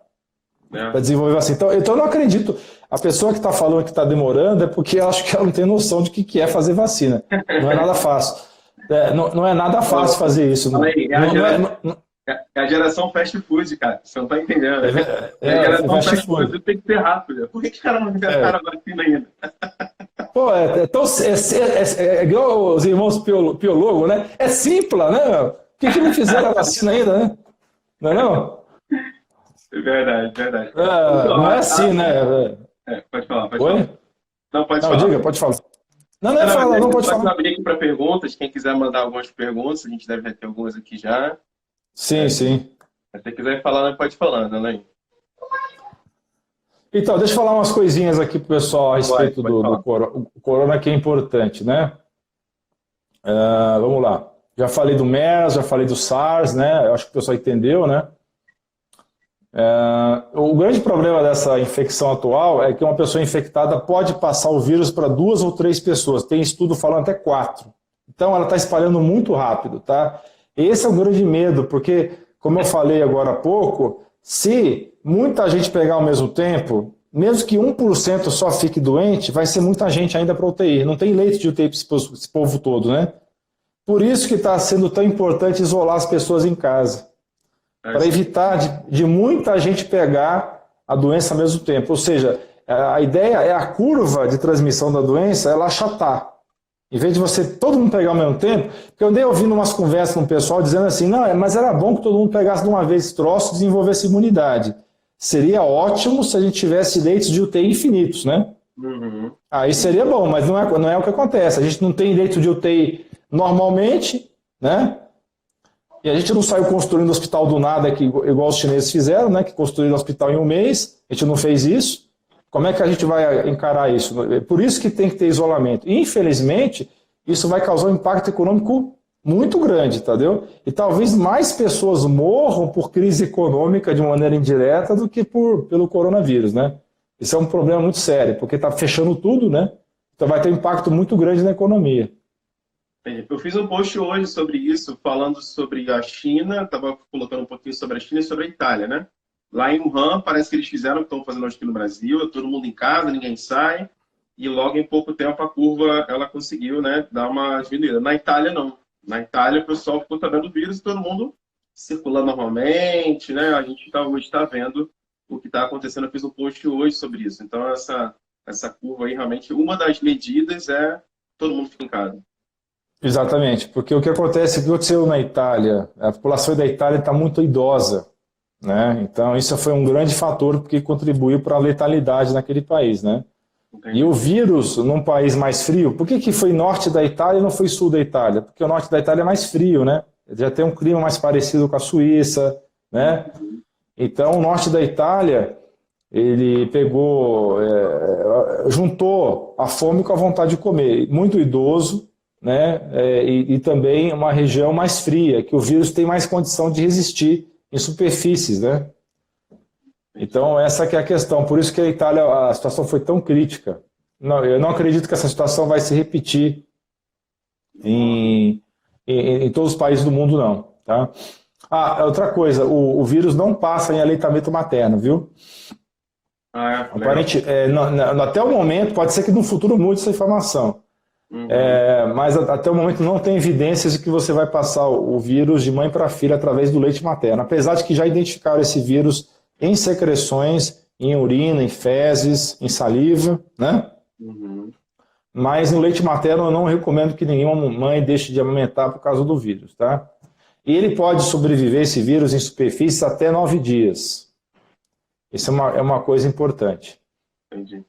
Para desenvolver vacina. Então, eu não acredito. A pessoa que está falando que está demorando é porque eu acho que ela não tem noção de que é fazer vacina. Não é nada fácil. Não é nada fácil fazer isso. É a geração fast food, cara. Você não está entendendo. A geração fast food tem que ser rápida. Por que os caras não inventaram a vacina ainda? Pô, é igual os irmãos biólogos, né? É simples, né, meu? Por que não fizeram a vacina ainda, né? Não é não? Verdade. Não é assim, né? Pode falar. Oi? Não, pode falar. Diga, pode falar. Não pode falar. Pode abrir aqui para perguntas. Quem quiser mandar algumas perguntas, a gente deve ter algumas aqui já. Sim. Se você quiser falar, pode falar, né? Então, deixa eu falar umas coisinhas aqui pro pessoal a respeito do corona, que é importante, né? Vamos lá. Já falei do MERS, já falei do SARS, né? Eu acho que o pessoal entendeu, né? O grande problema dessa infecção atual é que uma pessoa infectada pode passar o vírus para 2 ou 3 pessoas. Tem estudo falando até 4. Então, ela está espalhando muito rápido, tá? Esse é o grande medo, porque, como eu falei agora há pouco, se muita gente pegar ao mesmo tempo, mesmo que 1% só fique doente, vai ser muita gente ainda para UTI. Não tem leito de UTI para esse povo todo, né? Por isso que está sendo tão importante isolar as pessoas em casa, para evitar de muita gente pegar a doença ao mesmo tempo. Ou seja, a ideia é a curva de transmissão da doença, ela achatar. Em vez de todo mundo pegar ao mesmo tempo, porque eu andei ouvindo umas conversas com o pessoal dizendo assim, não, mas era bom que todo mundo pegasse de uma vez esse troço e desenvolvesse imunidade. Seria ótimo se a gente tivesse leitos de UTI infinitos, né? Uhum. Aí seria bom, mas não é o que acontece. A gente não tem leito de UTI normalmente, né? E a gente não saiu construindo hospital do nada, igual os chineses fizeram, né? Que construíram hospital em um mês, a gente não fez isso. Como é que a gente vai encarar isso? Por isso que tem que ter isolamento. Infelizmente, isso vai causar um impacto econômico muito grande, entendeu? E talvez mais pessoas morram por crise econômica de maneira indireta do que pelo coronavírus, né? Isso é um problema muito sério, porque está fechando tudo, né? Então vai ter um impacto muito grande na economia. Eu fiz um post hoje sobre isso, falando sobre a China, estava colocando um pouquinho sobre a China e sobre a Itália, né? Lá em Wuhan, parece que eles fizeram o que estão fazendo aqui no Brasil, todo mundo em casa, ninguém sai, e logo em pouco tempo a curva ela conseguiu, né, dar uma diminuída. Na Itália, não. Na Itália, o pessoal ficou sabendo do vírus e todo mundo circulando normalmente, né? A gente hoje está vendo o que está acontecendo. Eu fiz um post hoje sobre isso. Então, essa curva aí, realmente, uma das medidas é todo mundo fica em casa. Exatamente, porque o que acontece, o que aconteceu na Itália, a população da Itália está muito idosa, né? Então isso foi um grande fator que contribuiu para a letalidade naquele país, né? Entendi. E o vírus num país mais frio, por que foi norte da Itália e não foi sul da Itália? Porque o norte da Itália é mais frio, né? Já tem um clima mais parecido com a Suíça, né? Então o norte da Itália, ele pegou, juntou a fome com a vontade de comer. Muito idoso, né? E também uma região mais fria, que o vírus tem mais condição de resistir em superfícies, né? Então, essa que é a questão. Por isso que a Itália, a situação foi tão crítica. Não, eu não acredito que essa situação vai se repetir em todos os países do mundo, não. Tá? Outra coisa, o vírus não passa em aleitamento materno, viu? Aparente, até o momento, pode ser que no futuro mude essa informação. Mas até o momento não tem evidências de que você vai passar o vírus de mãe para filha através do leite materno. Apesar de que já identificaram esse vírus em secreções, em urina, em fezes, em saliva, né? Mas no leite materno eu não recomendo que nenhuma mãe deixe de amamentar por causa do vírus, tá? E ele pode sobreviver, esse vírus, em superfície até 9 dias. Isso é uma coisa importante. Entendi.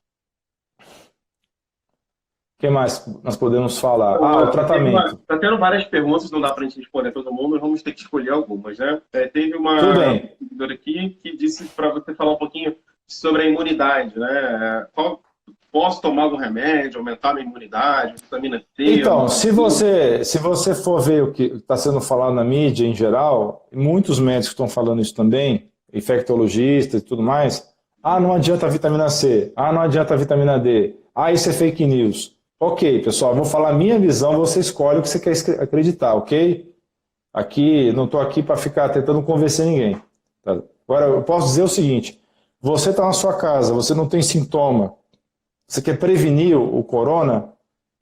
O que mais nós podemos falar? O tratamento. Está tendo várias perguntas, não dá para a gente responder todo mundo, nós vamos ter que escolher algumas, né? Teve uma seguidora aqui que disse para você falar um pouquinho sobre a imunidade, né? Posso tomar algum remédio, aumentar a minha imunidade, vitamina T? Então, se você for ver o que está sendo falado na mídia em geral, muitos médicos estão falando isso também, infectologistas e tudo mais, não adianta a vitamina C, não adianta a vitamina D, isso é fake news. Ok, pessoal, vou falar a minha visão, você escolhe o que você quer acreditar, ok? Aqui, não estou aqui para ficar tentando convencer ninguém. Tá? Agora, eu posso dizer o seguinte, você está na sua casa, você não tem sintoma, você quer prevenir o corona,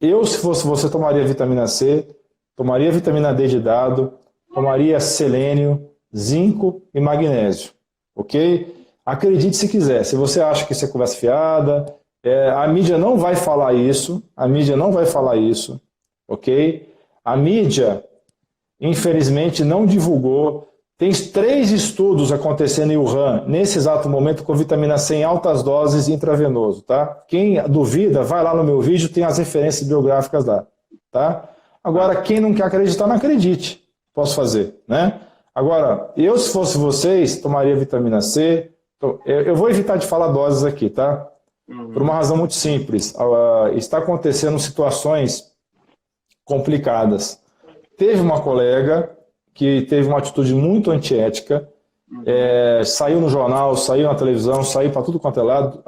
se fosse você, tomaria vitamina C, tomaria vitamina D de dado, tomaria selênio, zinco e magnésio, ok? Acredite se quiser, se você acha que isso é conversa fiada, a mídia não vai falar isso, ok? A mídia, infelizmente, não divulgou. Tem 3 estudos acontecendo em Wuhan, nesse exato momento, com vitamina C em altas doses intravenoso, tá? Quem duvida, vai lá no meu vídeo, tem as referências biográficas lá, tá? Agora, quem não quer acreditar, não acredite. Posso fazer, né? Agora, se fosse vocês, tomaria vitamina C. Eu vou evitar de falar doses aqui, tá? Por uma razão muito simples. Está acontecendo situações complicadas. Teve uma colega que teve uma atitude muito antiética, saiu no jornal, saiu na televisão, saiu para tudo quanto é lado.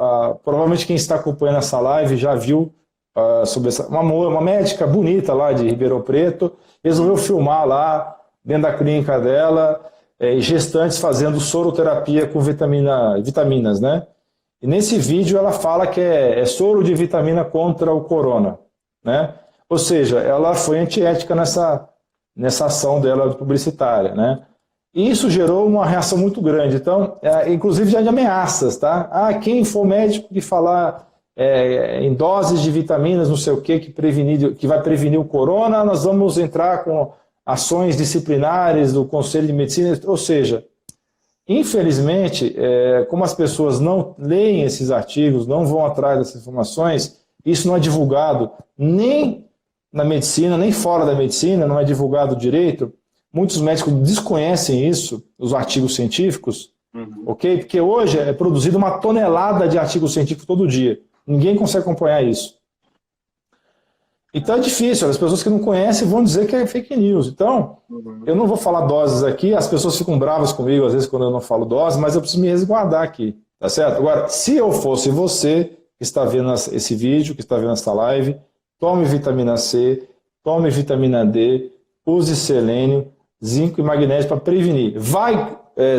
Provavelmente quem está acompanhando essa live já viu sobre uma médica bonita lá de Ribeirão Preto, resolveu filmar lá, dentro da clínica dela, gestantes fazendo soroterapia com vitaminas, né? E nesse vídeo ela fala que é soro de vitamina contra o corona, né? Ou seja, ela foi antiética nessa ação dela publicitária, né? E isso gerou uma reação muito grande. Então, inclusive já de ameaças, tá? Quem for médico que falar em doses de vitaminas, não sei o que vai prevenir o corona, nós vamos entrar com ações disciplinares do Conselho de Medicina, ou seja, infelizmente, como as pessoas não leem esses artigos, não vão atrás dessas informações, isso não é divulgado nem na medicina, nem fora da medicina, não é divulgado direito. Muitos médicos desconhecem isso, os artigos científicos, ok? Porque hoje é produzida uma tonelada de artigos científicos todo dia. Ninguém consegue acompanhar isso. Então é difícil, as pessoas que não conhecem vão dizer que é fake news. Então, eu não vou falar doses aqui, as pessoas ficam bravas comigo às vezes quando eu não falo doses, mas eu preciso me resguardar aqui, tá certo? Agora, se eu fosse você que está vendo esse vídeo, que está vendo essa live, tome vitamina C, tome vitamina D, use selênio, zinco e magnésio para prevenir. Vai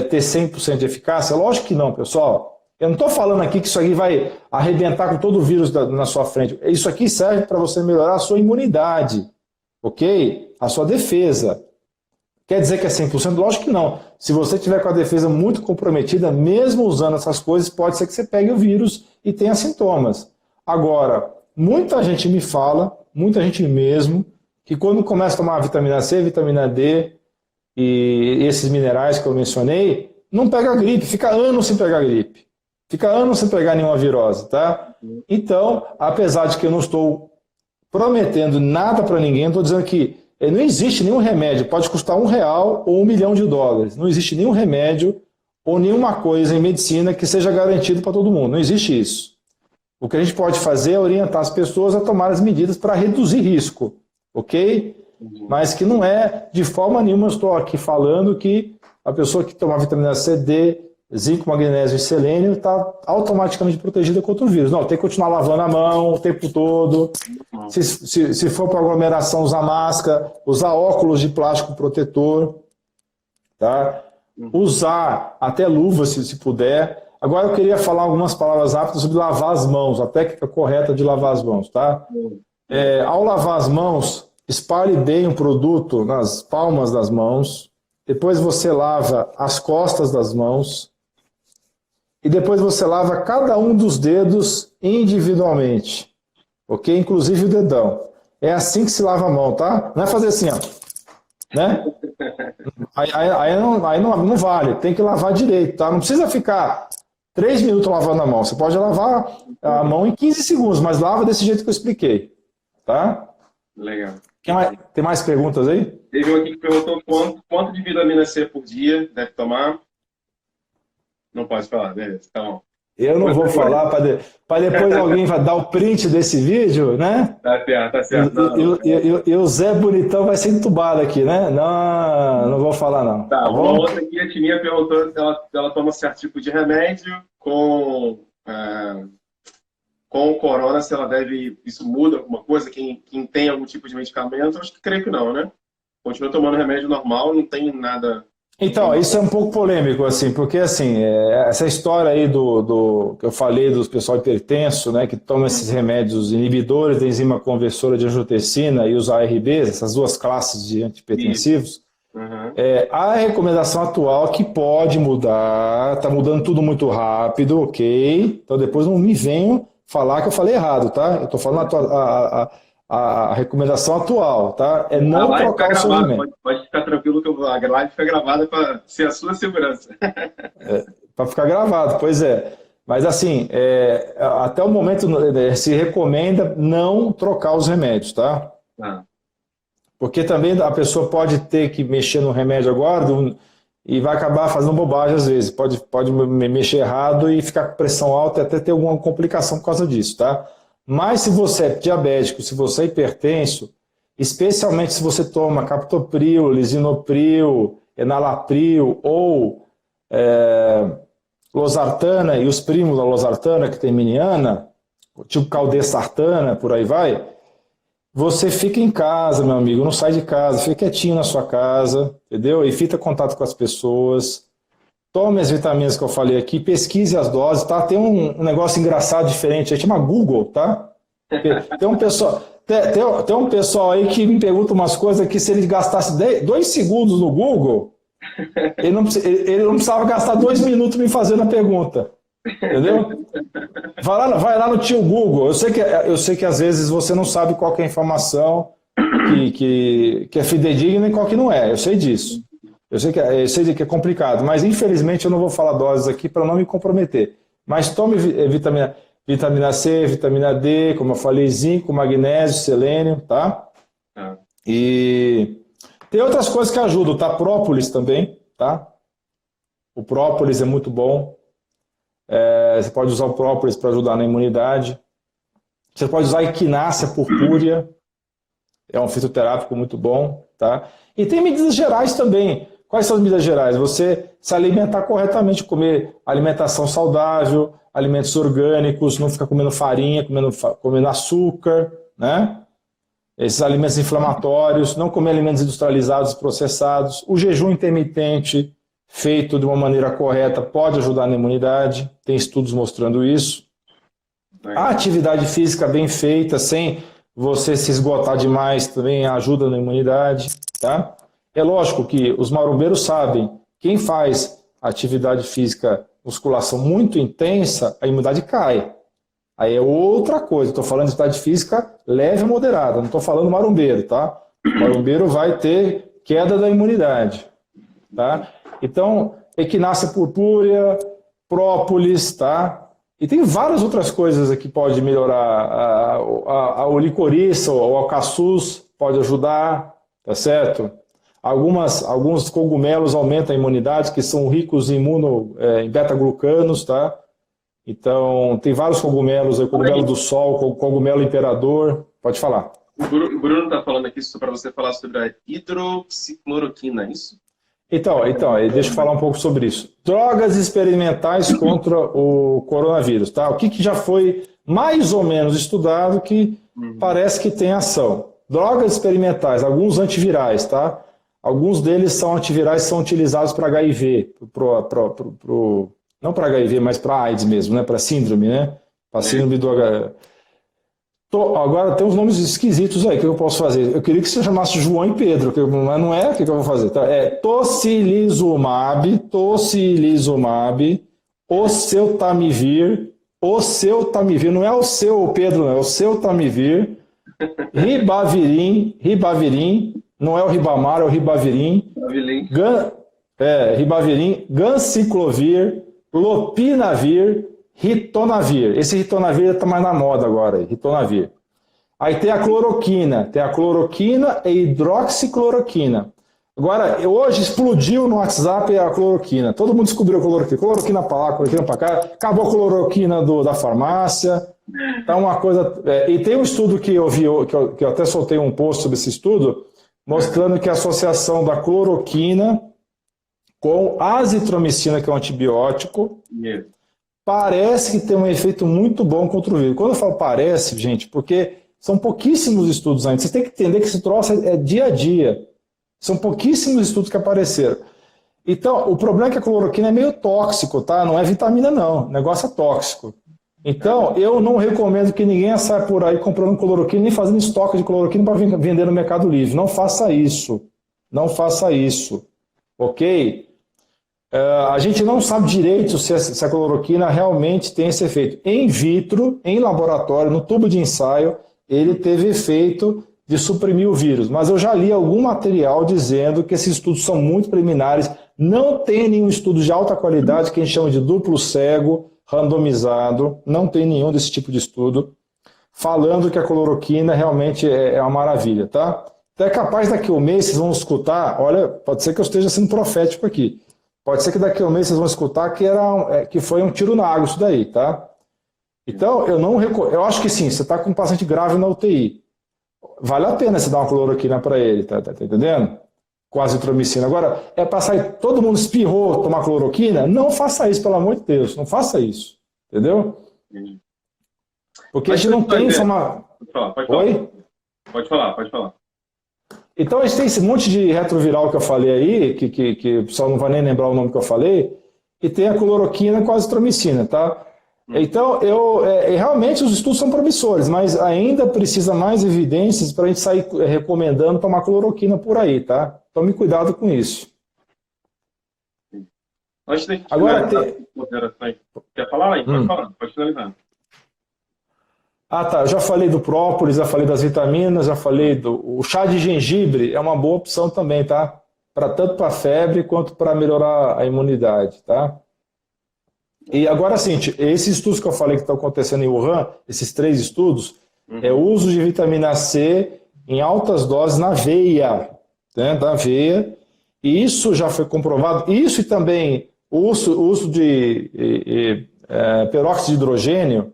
ter 100% de eficácia? Lógico que não, pessoal. Eu não estou falando aqui que isso aqui vai arrebentar com todo o vírus na sua frente. Isso aqui serve para você melhorar a sua imunidade, ok? A sua defesa. Quer dizer que é 100%? Lógico que não. Se você tiver com a defesa muito comprometida, mesmo usando essas coisas, pode ser que você pegue o vírus e tenha sintomas. Agora, muita gente me fala, muita gente mesmo, que quando começa a tomar vitamina C, vitamina D e esses minerais que eu mencionei, não pega gripe, fica anos sem pegar gripe. Fica anos sem pegar nenhuma virose, tá? Então, apesar de que eu não estou prometendo nada para ninguém, estou dizendo que não existe nenhum remédio, pode custar R$1 ou $1 milhão. Não existe nenhum remédio ou nenhuma coisa em medicina que seja garantido para todo mundo. Não existe isso. O que a gente pode fazer é orientar as pessoas a tomar as medidas para reduzir risco, ok? Mas que não é, de forma nenhuma, eu estou aqui falando que a pessoa que tomar vitamina C, D, zinco, magnésio e selênio está automaticamente protegida contra o vírus. Não, tem que continuar lavando a mão o tempo todo. Se for para aglomeração, usar máscara, usar óculos de plástico protetor, tá? Usar até luva, se puder. Agora eu queria falar algumas palavras rápidas sobre lavar as mãos, a técnica correta de lavar as mãos, tá? Ao lavar as mãos, espalhe bem o produto nas palmas das mãos. Depois você lava as costas das mãos. E depois você lava cada um dos dedos individualmente. Ok? Inclusive o dedão. É assim que se lava a mão, tá? Não é fazer assim, ó. Né? Aí não vale. Tem que lavar direito, tá? Não precisa ficar 3 minutos lavando a mão. Você pode lavar a mão em 15 segundos, mas lava desse jeito que eu expliquei. Tá? Legal. Tem mais perguntas aí? Teve um aqui que perguntou quanto de vitamina C por dia deve tomar. Não pode falar, beleza, tá bom. Eu não vou falar para depois alguém vai dar o print desse vídeo, né? Tá certo, tá certo. E o Zé Bonitão vai ser entubado aqui, né? Não vou falar não. Tá, uma outra aqui, a Tininha perguntou se ela toma certo tipo de remédio com o corona, se ela deve... Isso muda alguma coisa? Quem tem algum tipo de medicamento? Acho que creio que não, né? Continua tomando remédio normal, não tem nada... Então, isso é um pouco polêmico, assim, porque assim, essa história aí que eu falei dos pessoal hipertenso, né, que toma esses remédios inibidores da enzima conversora de angiotensina e os ARBs, essas duas classes de antihipertensivos, a recomendação atual que pode mudar, está mudando tudo muito rápido, ok? Então depois não me venham falar que eu falei errado, tá? Eu estou falando a recomendação atual, tá? É não trocar o seu remédio. Pode ficar tranquilo que a live fica gravada para ser a sua segurança. Para ficar gravado, pois é. Mas assim, até o momento se recomenda não trocar os remédios, tá? Porque também a pessoa pode ter que mexer no remédio agora e vai acabar fazendo bobagem às vezes. Pode mexer errado e ficar com pressão alta e até ter alguma complicação por causa disso, tá? Mas se você é diabético, se você é hipertenso, especialmente se você toma captopril, lisinopril, enalapril ou losartana e os primos da losartana, que tem miniana, tipo caldesartana, por aí vai, você fica em casa, meu amigo, não sai de casa, fica quietinho na sua casa, entendeu? Evita contato com as pessoas. Tome as vitaminas que eu falei aqui, pesquise as doses, tá? Tem um negócio engraçado, diferente, aí chama Google, tá? Tem um pessoal aí que me pergunta umas coisas que se ele gastasse 2 segundos no Google, ele não precisava gastar 2 minutos me fazendo a pergunta, entendeu? Vai lá no tio Google, eu sei que às vezes você não sabe qual que é a informação que é fidedigna e qual que não é, eu sei disso. Eu sei que é complicado, mas infelizmente eu não vou falar doses aqui para não me comprometer. Mas tome vitamina C, vitamina D, como eu falei, zinco, magnésio, selênio, tá? E tem outras coisas que ajudam, tá? Própolis também, tá? O própolis é muito bom. Você pode usar o própolis para ajudar na imunidade. Você pode usar a equinácea purpúrea, é um fitoterápico muito bom, tá? E tem medidas gerais também. Quais são as medidas gerais? Você se alimentar corretamente, comer alimentação saudável, alimentos orgânicos, não ficar comendo farinha, comendo açúcar, né? Esses alimentos inflamatórios, não comer alimentos industrializados, processados. O jejum intermitente, feito de uma maneira correta, pode ajudar na imunidade. Tem estudos mostrando isso. A atividade física bem feita, sem você se esgotar demais, também ajuda na imunidade, tá? É lógico que os marombeiros sabem, quem faz atividade física, musculação muito intensa, a imunidade cai. Aí é outra coisa, estou falando de atividade física leve e moderada, não estou falando marombeiro, tá? O marombeiro vai ter queda da imunidade, tá? Então, equinácea purpúrea, própolis, tá? E tem várias outras coisas que pode melhorar. O licoriça, o alcaçuz pode ajudar, tá certo? Alguns cogumelos aumentam a imunidade, que são ricos em beta-glucanos, tá? Então, tem vários cogumelos, o cogumelo do sol, o cogumelo imperador. Pode falar. O Bruno está falando aqui para você falar sobre a hidroxicloroquina, é isso? Então, deixa eu falar um pouco sobre isso. Drogas experimentais contra o coronavírus, tá? O que já foi mais ou menos estudado que parece que tem ação. Drogas experimentais, alguns antivirais, tá? Alguns deles são antivirais que são utilizados para HIV, não para HIV, mas para AIDS mesmo, né? Para síndrome, né? Para síndrome do HIV. Agora tem uns nomes esquisitos aí, o que eu posso fazer? Eu queria que você chamasse João e Pedro, mas não é, o que eu vou fazer? Tá? É tocilizumab, oseltamivir, não é o seu Pedro, não, é o Seltamivir, ribavirin, não é o Ribamar, é o ribavirin, ribavirin, ganciclovir, lopinavir, ritonavir. Esse ritonavir está mais na moda agora, ritonavir. Aí tem a cloroquina e hidroxicloroquina. Agora, hoje explodiu no WhatsApp a cloroquina. Todo mundo descobriu a cloroquina. Cloroquina para lá, cloroquina para cá. Acabou a cloroquina da farmácia. Tá uma coisa... e tem um estudo que eu vi, que eu até soltei um post sobre esse estudo, mostrando que a associação da cloroquina com azitromicina, que é um antibiótico, parece que tem um efeito muito bom contra o vírus. Quando eu falo parece, gente, porque são pouquíssimos estudos ainda. Vocês têm que entender que esse troço é dia a dia. São pouquíssimos estudos que apareceram. Então, o problema é que a cloroquina é meio tóxico, tá? Não é vitamina, não. O negócio é tóxico. Então, eu não recomendo que ninguém saia por aí comprando cloroquina, nem fazendo estoque de cloroquina para vender no Mercado Livre. Não faça isso. Não faça isso. Ok? A gente não sabe direito se a cloroquina realmente tem esse efeito. Em vitro, em laboratório, no tubo de ensaio, ele teve efeito de suprimir o vírus. Mas eu já li algum material dizendo que esses estudos são muito preliminares, não tem nenhum estudo de alta qualidade, que a gente chama de duplo cego, randomizado, não tem nenhum desse tipo de estudo, falando que a cloroquina realmente é uma maravilha, tá? Então é capaz daqui a um mês vocês vão escutar, olha, pode ser que eu esteja sendo profético aqui, pode ser que daqui a um mês vocês vão escutar que foi um tiro na água isso daí, tá? Então, eu acho que sim, você está com um paciente grave na UTI. Vale a pena você dar uma cloroquina para ele, tá entendendo? Com azitromicina. Agora, é para sair, todo mundo espirrou tomar cloroquina? Não faça isso, pelo amor de Deus, não faça isso. Entendeu? Porque a gente não tem informação. Pode falar. Então, a gente tem esse monte de retroviral que eu falei aí, que o pessoal não vai nem lembrar o nome que eu falei, e tem a cloroquina com a azitromicina, tá? Então, realmente os estudos são promissores, mas ainda precisa mais evidências para a gente sair recomendando tomar cloroquina por aí, tá? Tome cuidado com isso. Agora, quer falar aí? Pode falar, pode finalizar. Ah, tá. Eu já falei do própolis, já falei das vitaminas, já falei o chá de gengibre é uma boa opção também, tá? Tanto para febre quanto para melhorar a imunidade, tá? E agora, sim, esses estudos que eu falei que estão acontecendo em Wuhan, esses 3 estudos, é o uso de vitamina C em altas doses na veia, né, da veia, e isso já foi comprovado, isso e também o uso de peróxido de hidrogênio,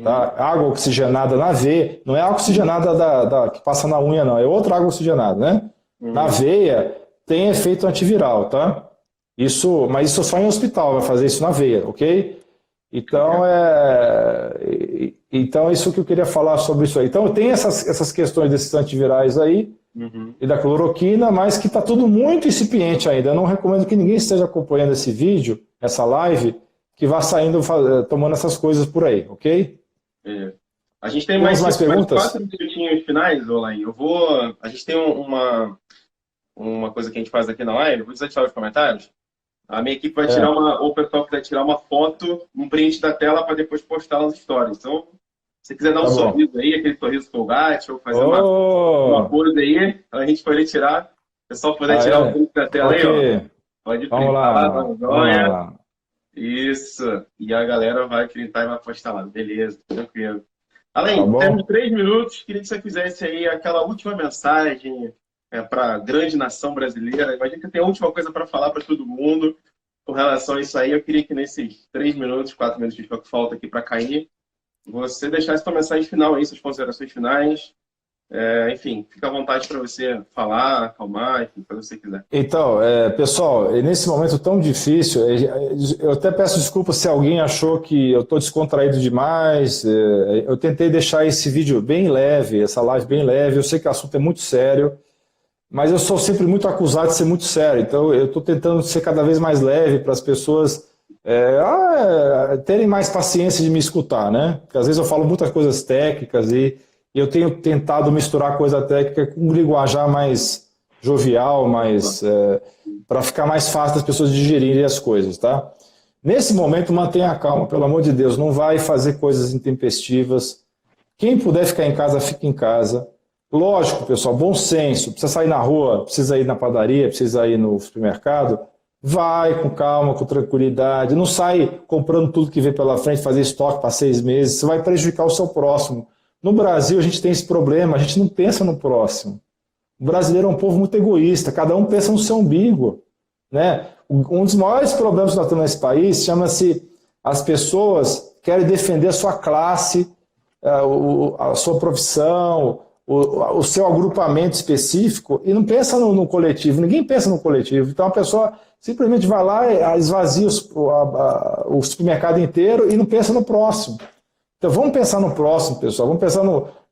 tá, água oxigenada na veia, não é a oxigenada que passa na unha, não, é outra água oxigenada, né? Na veia tem efeito antiviral, tá? Mas isso só em hospital, vai fazer isso na veia, ok? Então, então isso que eu queria falar sobre isso aí. Então, tem essas questões desses antivirais aí, e da cloroquina, mas que está tudo muito incipiente ainda. Eu não recomendo que ninguém esteja acompanhando esse vídeo, essa live, que vá saindo, tomando essas coisas por aí, ok? A gente tem mais perguntas? 4 minutinhos finais, Olain. A gente tem uma coisa que a gente faz aqui na live, vou desativar os comentários. A minha equipe vai tirar ou o pessoal quiser tirar uma foto, um print da tela para depois postar nas stories. Então, Se quiser dar um Tá bom. sorriso aí, aquele sorriso Colgate, ou fazer uma pose aí, a gente pode tirar. É só poder tirar o print da tela aí, ó. Pode Vamos printar, lá. dá um joinha. Isso. E a galera vai printar e vai postar lá. Beleza, tranquilo. Além, temos 3 minutos, queria que você fizesse aí aquela última mensagem para a grande nação brasileira. Imagina que tem a última coisa para falar para todo mundo com relação a isso aí. Eu queria que nesses 3 minutos, 4 minutos que falta aqui para cair, você deixasse sua mensagem final aí, suas considerações finais. Enfim, fica à vontade para você falar, acalmar, enfim, fazer o que você quiser. Então, pessoal, nesse momento tão difícil, eu até peço desculpa se alguém achou que eu estou descontraído demais. Eu tentei deixar esse vídeo bem leve, essa live bem leve. Eu sei que o assunto é muito sério, mas eu sou sempre muito acusado de ser muito sério. Então, eu estou tentando ser cada vez mais leve para as pessoas terem mais paciência de me escutar, né? Porque às vezes eu falo muitas coisas técnicas e eu tenho tentado misturar coisa técnica com um linguajar mais jovial, para ficar mais fácil das pessoas digerirem as coisas, tá? Nesse momento, mantenha a calma, pelo amor de Deus, não vai fazer coisas intempestivas. Quem puder ficar em casa, fique em casa. Lógico, pessoal, bom senso, precisa sair na rua, precisa ir na padaria, precisa ir no supermercado, vai com calma, com tranquilidade, não sai comprando tudo que vê pela frente, fazer estoque para 6 meses, você vai prejudicar o seu próximo. No Brasil, a gente tem esse problema, a gente não pensa no próximo. O brasileiro é um povo muito egoísta, cada um pensa no seu umbigo, né? Um dos maiores problemas que nós temos nesse país chama-se as pessoas querem defender a sua classe, a sua profissão, o seu agrupamento específico e não pensa no coletivo, ninguém pensa no coletivo. Então a pessoa simplesmente vai lá, esvazia o supermercado inteiro e não pensa no próximo. Então vamos pensar no próximo, pessoal, vamos pensar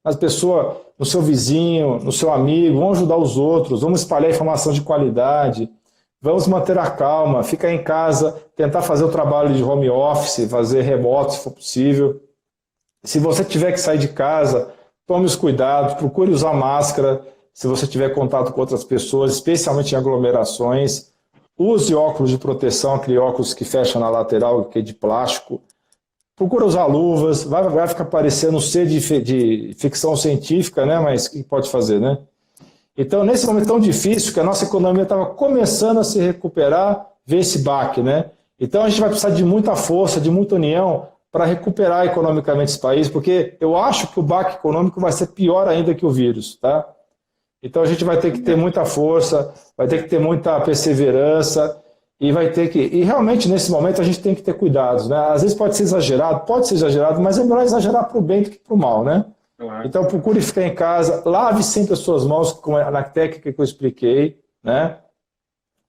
nas pessoas, no seu vizinho, no seu amigo, vamos ajudar os outros, vamos espalhar informação de qualidade, vamos manter a calma, ficar em casa, tentar fazer o trabalho de home office, fazer remoto se for possível. Se você tiver que sair de casa, tome os cuidados, procure usar máscara se você tiver contato com outras pessoas, especialmente em aglomerações. Use óculos de proteção, aquele óculos que fecha na lateral, que é de plástico. Procura usar luvas, vai ficar parecendo ser de ficção científica, né? Mas o que pode fazer, né? Então, nesse momento tão difícil, que a nossa economia estava começando a se recuperar, ver esse baque, né? Então, a gente vai precisar de muita força, de muita união para recuperar economicamente esse país, porque eu acho que o baque econômico vai ser pior ainda que o vírus, tá? Então, a gente vai ter que ter muita força, vai ter que ter muita perseverança, e vai ter que. E realmente, nesse momento, a gente tem que ter cuidados, né? Às vezes pode ser exagerado, mas é melhor exagerar para o bem do que para o mal, né? Então, procure ficar em casa, lave sempre as suas mãos, na técnica que eu expliquei, né?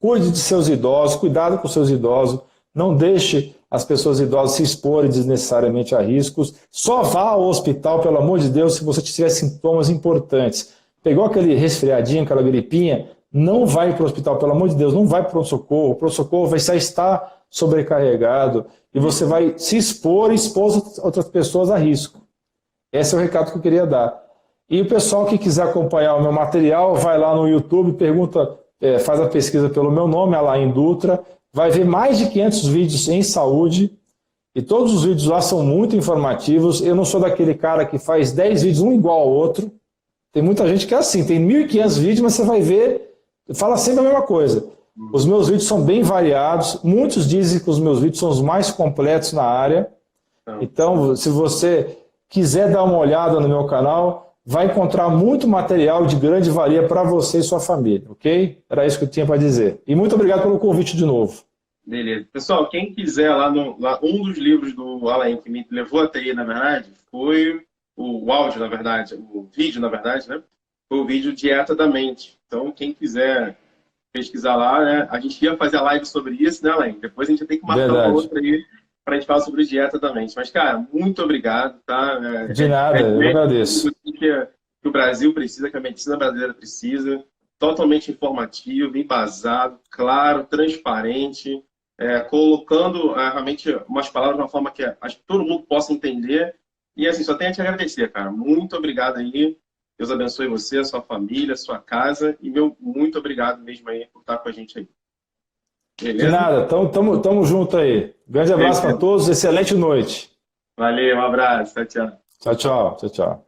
Cuide de seus idosos, cuidado com seus idosos, não deixe as pessoas idosas se exporem desnecessariamente a riscos. Só vá ao hospital, pelo amor de Deus, se você tiver sintomas importantes. Pegou aquele resfriadinho, aquela gripinha, não vai para o hospital, pelo amor de Deus, não vai para o pronto-socorro. O pronto-socorro vai estar sobrecarregado e você vai se expor e expor outras pessoas a risco. Esse é o recado que eu queria dar. E o pessoal que quiser acompanhar o meu material, vai lá no YouTube, pergunta, faz a pesquisa pelo meu nome, Alain Dutra, vai ver mais de 500 vídeos em saúde e todos os vídeos lá são muito informativos. Eu não sou daquele cara que faz 10 vídeos um igual ao outro. Tem muita gente que é assim, tem 1.500 vídeos, mas você vai ver, fala sempre a mesma coisa. Os meus vídeos são bem variados, muitos dizem que os meus vídeos são os mais completos na área. Então, se você quiser dar uma olhada no meu canal, vai encontrar muito material de grande valia para você e sua família, ok? Era isso que eu tinha para dizer. E muito obrigado pelo convite de novo. Beleza. Pessoal, quem quiser um dos livros do Alain que me levou até aí, na verdade, foi o áudio, na verdade, o vídeo, na verdade, né? Foi o vídeo Dieta da Mente. Então, quem quiser pesquisar lá, né? A gente ia fazer a live sobre isso, né, Alain? Depois a gente tem que marcar uma outra aí para a gente falar sobre dieta da mente. Mas, cara, muito obrigado, tá? De nada, eu agradeço. Que o Brasil precisa, que a medicina brasileira precisa. Totalmente informativo, embasado, claro, transparente, colocando realmente umas palavras de uma forma que acho que todo mundo possa entender. E assim, só tenho a te agradecer, cara. Muito obrigado aí. Deus abençoe você, a sua família, a sua casa. E meu muito obrigado mesmo aí por estar com a gente aí. Beleza? De nada, tamo junto aí. Grande abraço para todos, excelente noite. Valeu, um abraço, tchau. Tchau, tchau. Tchau, tchau.